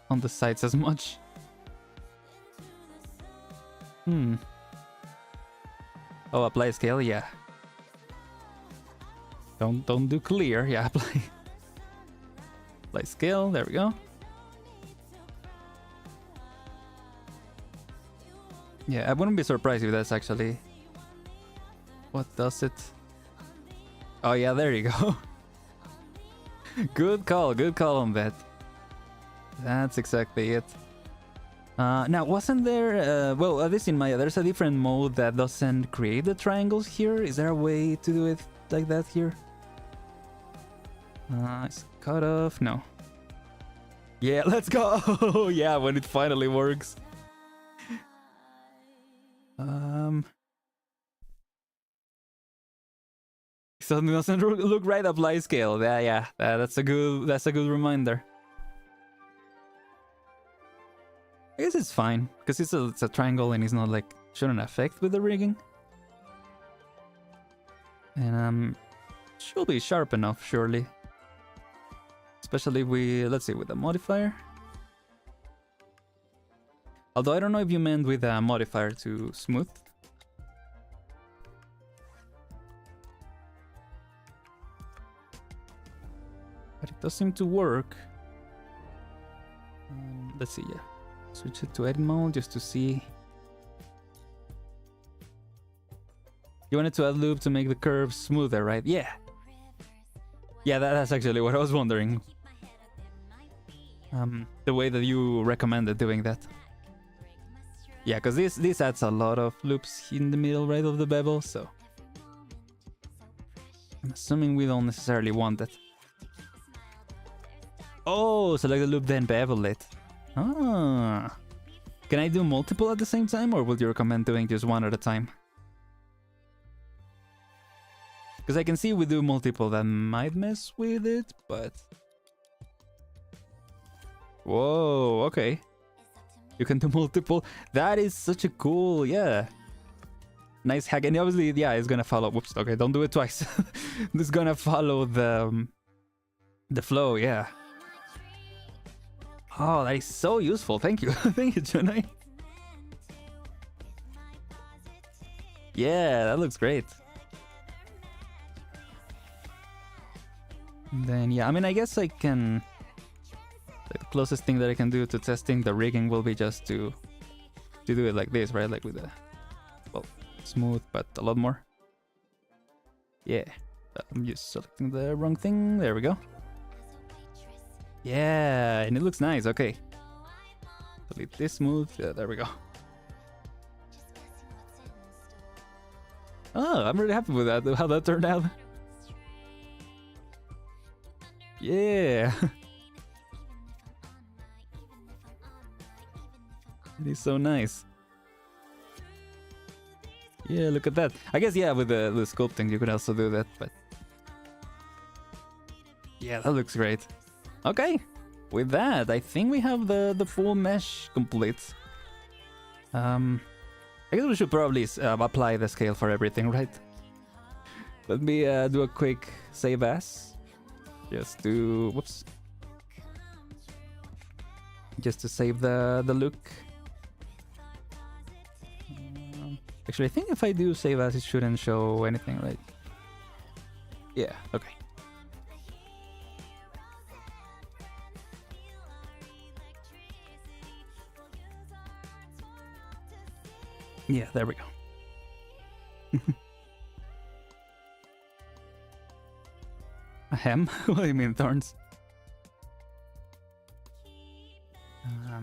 on the sides as much. Oh, apply scale, yeah. Don't do clear, yeah, apply scale, there we go. Yeah, I wouldn't be surprised if that's actually what does it. Oh yeah, there you go. Good call on that. That's exactly it. Now, wasn't there... well, at least in Maya, there's a different mode that doesn't create the triangles here. Is there a way to do it like that here? It's cut off. No. Yeah, let's go! Yeah, when it finally works. So it doesn't look right. Apply scale. Yeah. That's a good reminder. I guess it's fine because it's a triangle and it's not like shouldn't affect with the rigging. And should be sharp enough surely. Especially let's see, with the modifier. Although I don't know if you meant with a modifier to smooth. But it does seem to work. Let's see, yeah. Switch it to edit mode just to see. You wanted to add loop to make the curves smoother, right? Yeah. Yeah, that's actually what I was wondering. The way that you recommended doing that. Yeah, because this adds a lot of loops in the middle, right, of the bevel, so... I'm assuming we don't necessarily want that. Oh, select the loop, then bevel it. Ah. Can I do multiple at the same time, or would you recommend doing just one at a time? Because I can see we do multiple, that might mess with it, but... Whoa, okay. You can do multiple. That is such a cool, yeah. Nice hack. And obviously, yeah, it's gonna follow. Whoops, okay, don't do it twice. It's gonna follow the flow, yeah. Oh, that is so useful. Thank you. Thank you, Junai. Yeah, that looks great. And then, yeah, I mean, I guess I can... Like, the closest thing that I can do to testing the rigging will be just to do it like this, right? Like with a... Well, smooth, but a lot more. Yeah. I'm just selecting the wrong thing. There we go. Yeah, and it looks nice. Okay. Delete this smooth. Yeah, there we go. Oh, I'm really happy with that, how that turned out. Yeah. It is so nice. Yeah, look at that. I guess, yeah, with the sculpting you could also do that, but... Yeah, that looks great. Okay, with that, I think we have the full mesh complete. I guess we should probably apply the scale for everything, right? Let me do a quick save as. Just to... Whoops. Just to save the look. Actually, I think if I do save as, it shouldn't show anything, right? Yeah, okay. Yeah, there we go. A hem? What do you mean, thorns? I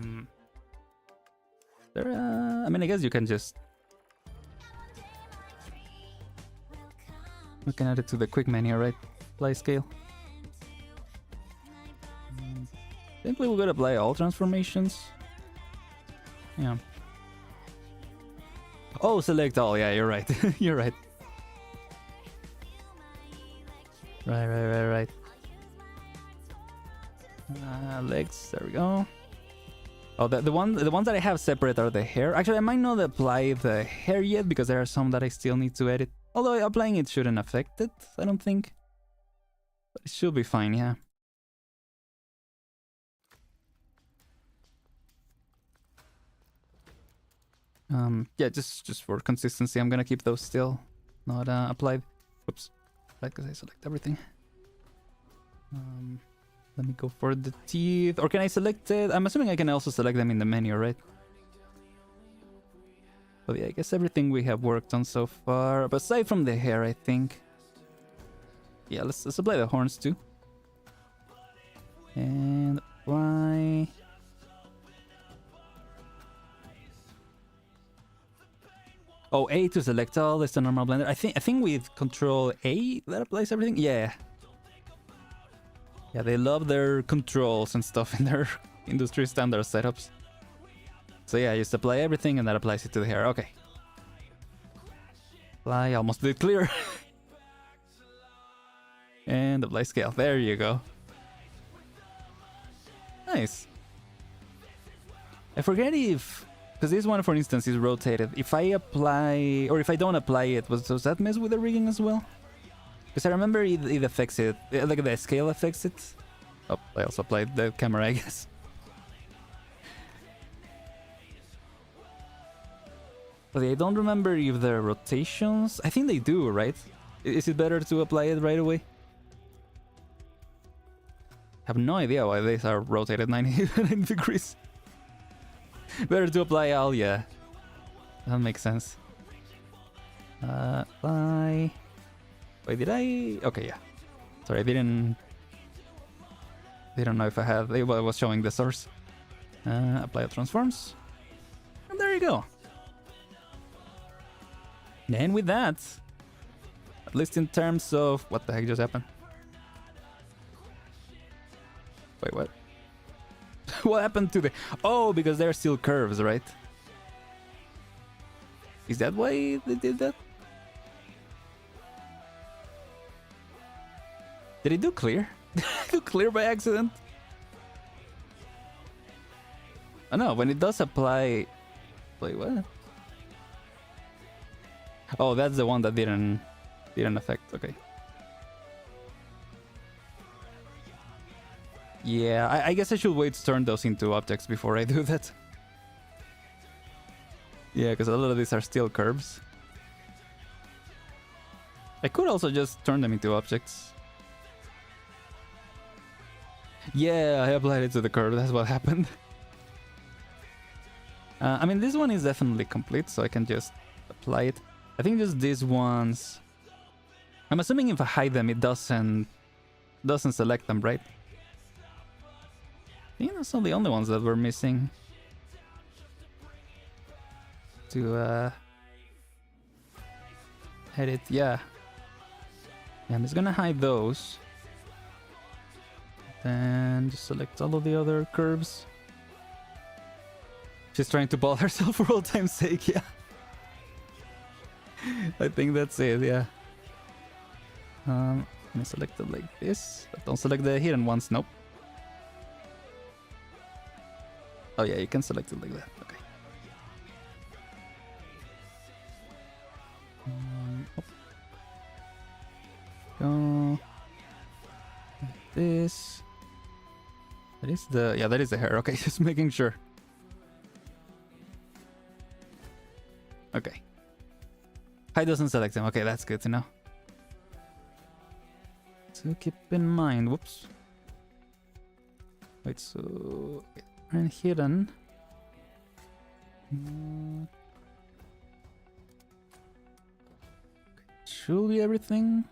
mean, I guess you can just... We can add it to the quick menu, right? Apply scale. I think we will apply all transformations. Yeah. Oh, select all. Yeah, you're right. You're right. Right. Legs. There we go. Oh, the ones that I have separate are the hair. Actually, I might not apply the hair yet because there are some that I still need to edit. Although applying it shouldn't affect it, I don't think. But it should be fine, yeah. Yeah, just for consistency, I'm gonna keep those still not applied. Whoops, right, because I select everything. Let me go for the teeth, or can I select it? I'm assuming I can also select them in the menu, right? But yeah, I guess everything we have worked on so far, but aside from the hair, I think. Yeah, let's apply the horns too. And apply. Oh, A to select all. It's the normal blender. I think with Control A that applies everything. Yeah. Yeah, they love their controls and stuff in their industry standard setups. So yeah, just apply everything and that applies it to the hair. Okay. Apply, almost did clear. And apply scale. There you go. Nice. I forget if... Because this one, for instance, is rotated. If I apply... Or if I don't apply it, does that mess with the rigging as well? Because I remember it affects it. Like the scale affects it. Oh, I also applied the camera, I guess. But I don't remember if the rotations... I think they do, right? Is it better to apply it right away? I have no idea why these are rotated 90 degrees. Better to apply all, yeah. That makes sense. Apply... Wait, did I... Okay, yeah. Sorry, I didn't know if I had... I was showing the source. Apply transforms. And there you go. And with that, at least in terms of... What the heck just happened? Wait, what? What happened to the... Oh, because they're still curves, right? Is that why they did that? Did it do clear? Did it do clear by accident? Oh no, when it does apply... Wait, what? Oh, that's the one that didn't affect. Okay. Yeah, I guess I should wait to turn those into objects before I do that. Yeah, because a lot of these are still curves. I could also just turn them into objects. Yeah, I applied it to the curve, that's what happened. I mean, this one is definitely complete, so I can just apply it. I think just these ones... I'm assuming if I hide them, it doesn't select them, right? I think those are the only ones that we're missing. To edit, yeah. I'm just gonna hide those. Then just select all of the other curves. She's trying to ball herself for all time's sake, yeah. I think that's it, yeah. Let me select it like this. But don't select the hidden ones, nope. Oh yeah, you can select it like that, okay. Go. Like this. That is the... Yeah, that is the hair, okay, just making sure. Okay. Hide doesn't select them. Okay, that's good to know. So keep in mind. Whoops. Wait, so... And hidden. Should be everything.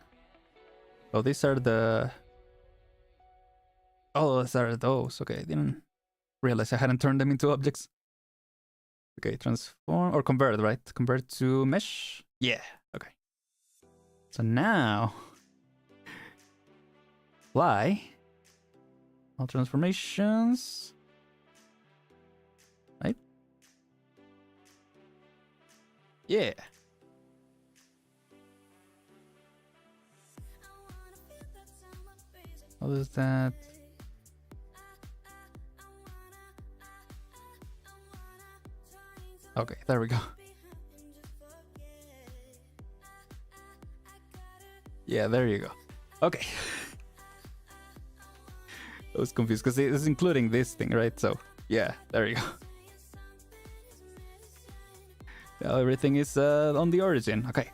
Oh, these are the... Oh, these are those. Okay, I didn't realize I hadn't turned them into objects. Okay, transform or convert, right? Convert to mesh. Yeah, okay. So now, apply all transformations, right? Yeah. What is that? Okay, there we go. Yeah, there you go. Okay. I was confused because it's including this thing, right? So, yeah, there you go. Now everything is on the origin. Okay.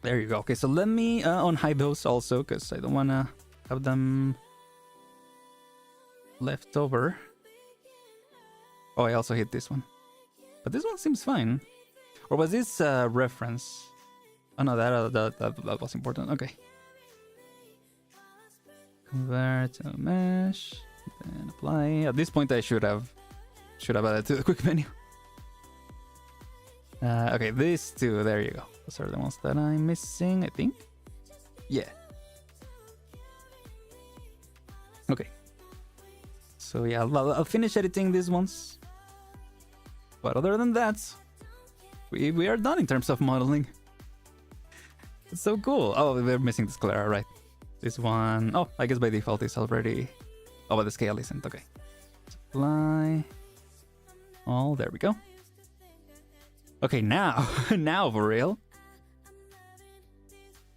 There you go. Okay, so let me unhide those also because I don't want to have them left over. Oh, I also hit this one. But this one seems fine. Or was this reference? Oh no, that was important. Okay. Convert to mesh. Then apply. At this point I should have added to the quick menu. Okay, these two, there you go. Those are the ones that I'm missing, I think. Yeah. Okay. So yeah, I'll finish editing these ones. But other than that, we are done in terms of modeling. It's so cool. Oh, they're missing the sclera, right? This one, oh, I guess by default it's already... Oh, but the scale isn't, okay. Supply. Oh, there we go. Okay, now, now for real.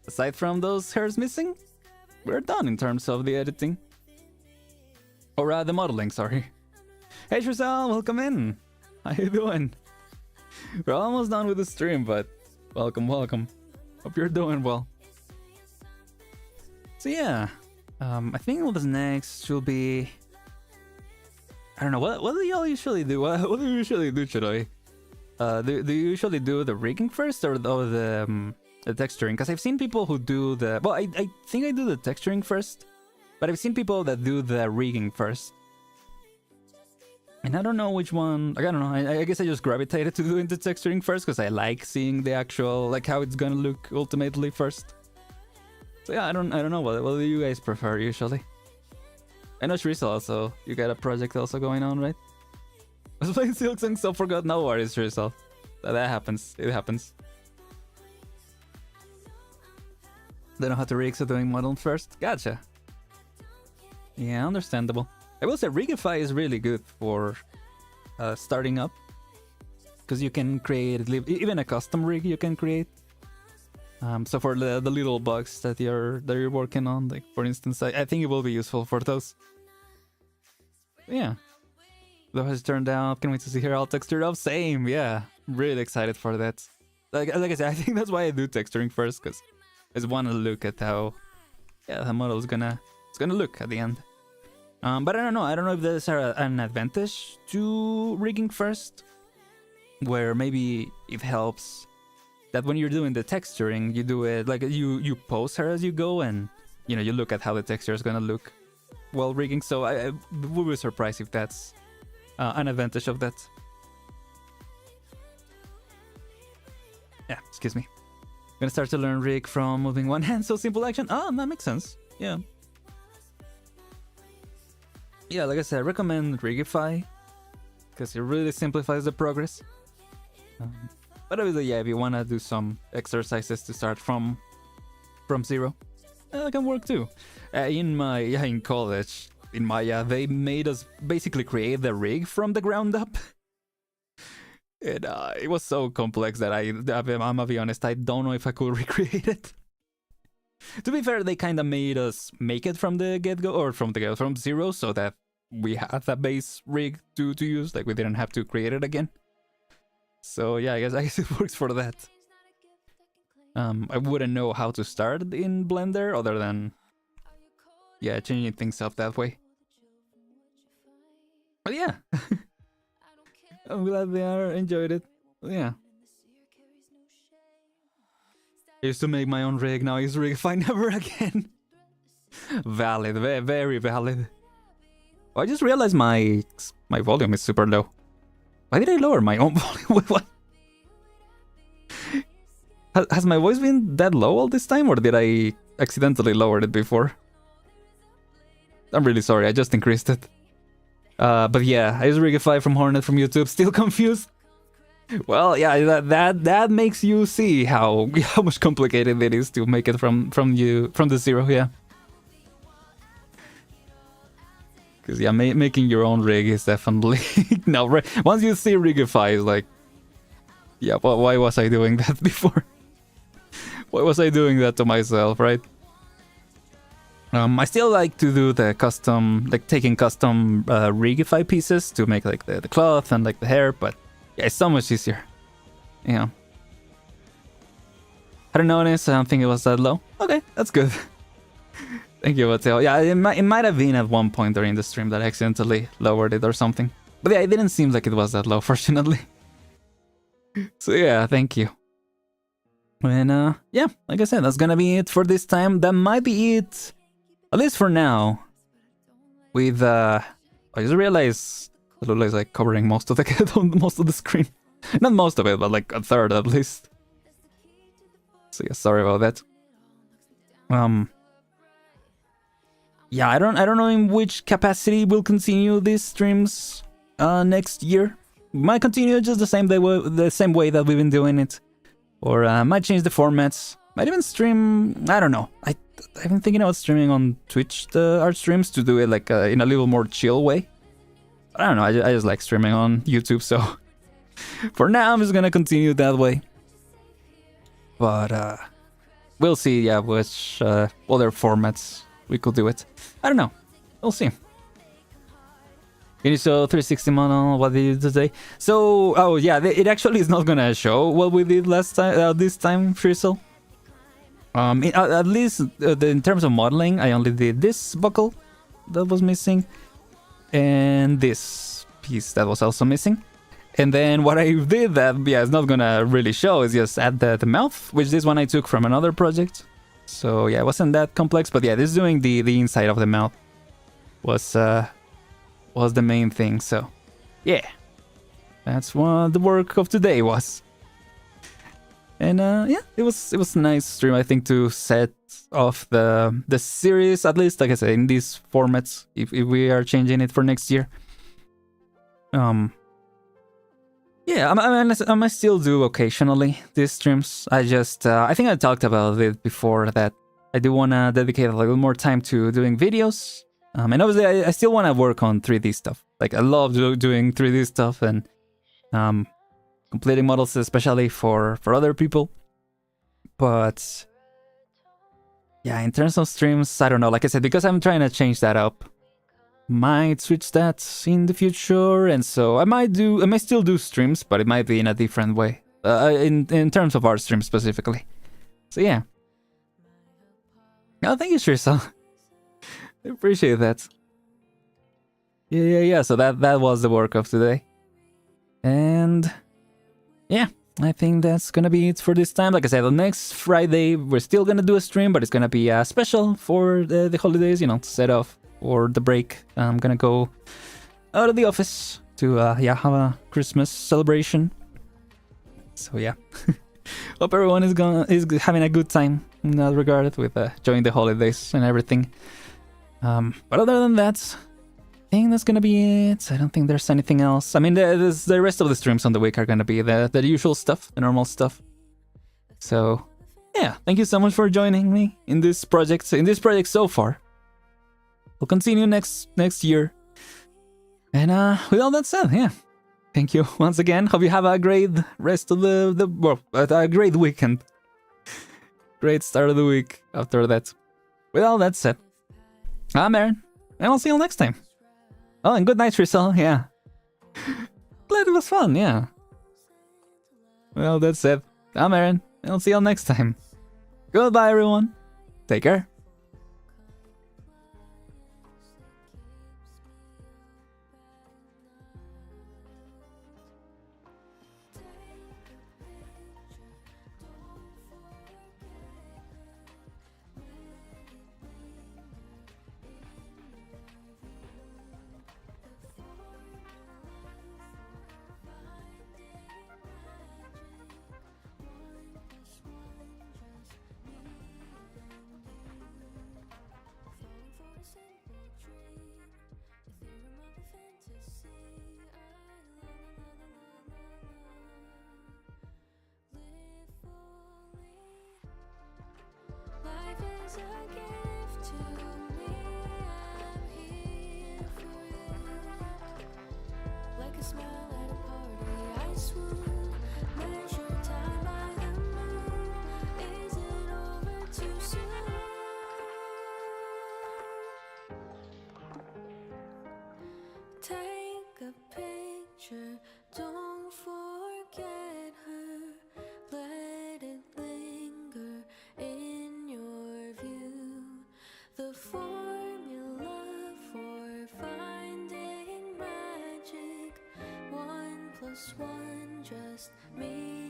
Aside from those hairs missing, we're done in terms of the editing. Or the modeling, sorry. Hey Trisal, welcome in. How you doing? We're almost done with the stream, but welcome, welcome. Hope you're doing well. So yeah, I think what's next should be... I don't know, what do y'all usually do? What do you usually do, Chidoy? Do you usually do the rigging first or the texturing? Because I've seen people who do the... Well, I think I do the texturing first. But I've seen people that do the rigging first. And I don't know which one... I don't know, I guess I just gravitated to doing the texturing first because I like seeing the actual... Like how it's gonna look ultimately first. So yeah, I don't know, what do you guys prefer usually? I know Shriza also, you got a project also going on, right? I was playing Silksong, so forgot. No worries, Shriza. That happens, it happens. Don't know how to rig, so doing model first. Gotcha. Yeah, understandable. I will say Rigify is really good for starting up. Because you can create, even a custom rig you can create. So for the little bugs that you're working on, like for instance, I think it will be useful for those. Yeah. Though has turned out, can't wait to see her all textured up. Same, yeah. Really excited for that. Like I said, I think that's why I do texturing first, because I just want to look at how the model is gonna look at the end. But I don't know if there's an advantage to rigging first, where maybe it helps that when you're doing the texturing, you do it like you pose her as you go, and you know you look at how the texture is gonna look while rigging. So I would be surprised if that's an advantage of that. Yeah, excuse me. I'm gonna start to learn rig from moving one hand, so simple action. Oh, that makes sense. Yeah. Yeah, like I said, I recommend Rigify because it really simplifies the progress. But obviously, yeah, if you wanna do some exercises to start from zero, that can work too. In college, in Maya, they made us basically create the rig from the ground up. And it was so complex that I'm gonna be honest, I don't know if I could recreate it. To be fair, they kind of made us make it from the get-go, or from zero, so that we had a base rig to use, like we didn't have to create it again. So yeah, I guess it works for that. I wouldn't know how to start in Blender other than, yeah, changing things up that way. But yeah, I'm glad they enjoyed it. Yeah. I used to make my own rig, now it's Rigify never again. Valid, very valid. Oh, I just realized my volume is super low. Why did I lower my own volume? What? Has my voice been that low all this time, or did I accidentally lower it before? I'm really sorry, I just increased it. But yeah, I use Rigify from Hornet from YouTube, still confused. Well, yeah, that makes you see how much complicated it is to make it from the zero, yeah. Because yeah, making your own rig is definitely no. Once you see Rigify, it's like, yeah, why was I doing that before? Why was I doing that to myself, right? I still like to do the custom, like taking custom Rigify pieces to make like the cloth and like the hair, but yeah, it's so much easier. Yeah. I don't notice. I don't think it was that low. Okay, that's good. Thank you, Matteo. Yeah, it might have been at one point during the stream that I accidentally lowered it or something. But yeah, it didn't seem like it was that low, fortunately. So yeah, thank you. And yeah, like I said, that's gonna be it for this time. That might be it, at least for now. With I just realized Talulah is like covering most of the screen. Not most of it, but like a third at least. So yeah, sorry about that. Yeah, I don't know in which capacity we'll continue these streams next year. Might continue just the same way that we've been doing it, or might change the formats. Might even stream. I don't know. I've been thinking about streaming on Twitch our streams to do it like in a little more chill way. I don't know. I just like streaming on YouTube, so for now I'm just gonna continue that way. But we'll see. Yeah, which other formats we could do it. I don't know. We'll see. Can you show 360 mono? What did you do today? So, oh yeah, it actually is not gonna show what we did last time. This time, Frizzle. At least in terms of modeling, I only did this buckle that was missing, and this piece that was also missing. And then what I did that, yeah, it's not gonna really show, is just add the mouth, which this one I took from another project. So yeah, it wasn't that complex, but yeah, this doing the inside of the mouth was the main thing. So yeah, that's what the work of today was. And yeah, it was a nice stream, I think, to set off the series, at least, like I said, in these formats, if we are changing it for next year. Yeah, I might still do occasionally these streams. I just, I think I talked about it before, that I do want to dedicate a little more time to doing videos. And obviously, I still want to work on 3D stuff. Like, I love doing 3D stuff and completing models, especially for other people. But yeah, in terms of streams, I don't know. Like I said, because I'm trying to change that up, might switch that in the future, and so I might still do streams, but it might be in a different way. In terms of art streams specifically. So yeah. Oh, thank you, Trisha. I appreciate that. Yeah. So that was the work of today. And yeah, I think that's gonna be it for this time. Like I said, the next Friday we're still gonna do a stream, but it's gonna be a special for the holidays, you know, to set off for the break. I'm gonna go out of the office to yeah, have a Christmas celebration. So yeah, hope everyone is having a good time in that regard with enjoying the holidays and everything. But other than that, I think that's gonna be it. I don't think there's anything else. I mean, the rest of the streams on the week are gonna be the usual stuff, the normal stuff. So yeah, thank you so much for joining me in this project so far. We'll continue next year. And with all that said, yeah, thank you once again. Hope you have a great rest of a great weekend. Great start of the week after that. With all that said, I'm Aren, and I'll see you next time. Oh, and good night, Trisel. Yeah. Glad it was fun, yeah. Well, that's it. I'm Aren, and I'll see you next time. Goodbye, everyone. Take care. Take a picture, don't forget her. Let it linger in your view. The formula for finding magic. 1 + 1 just me.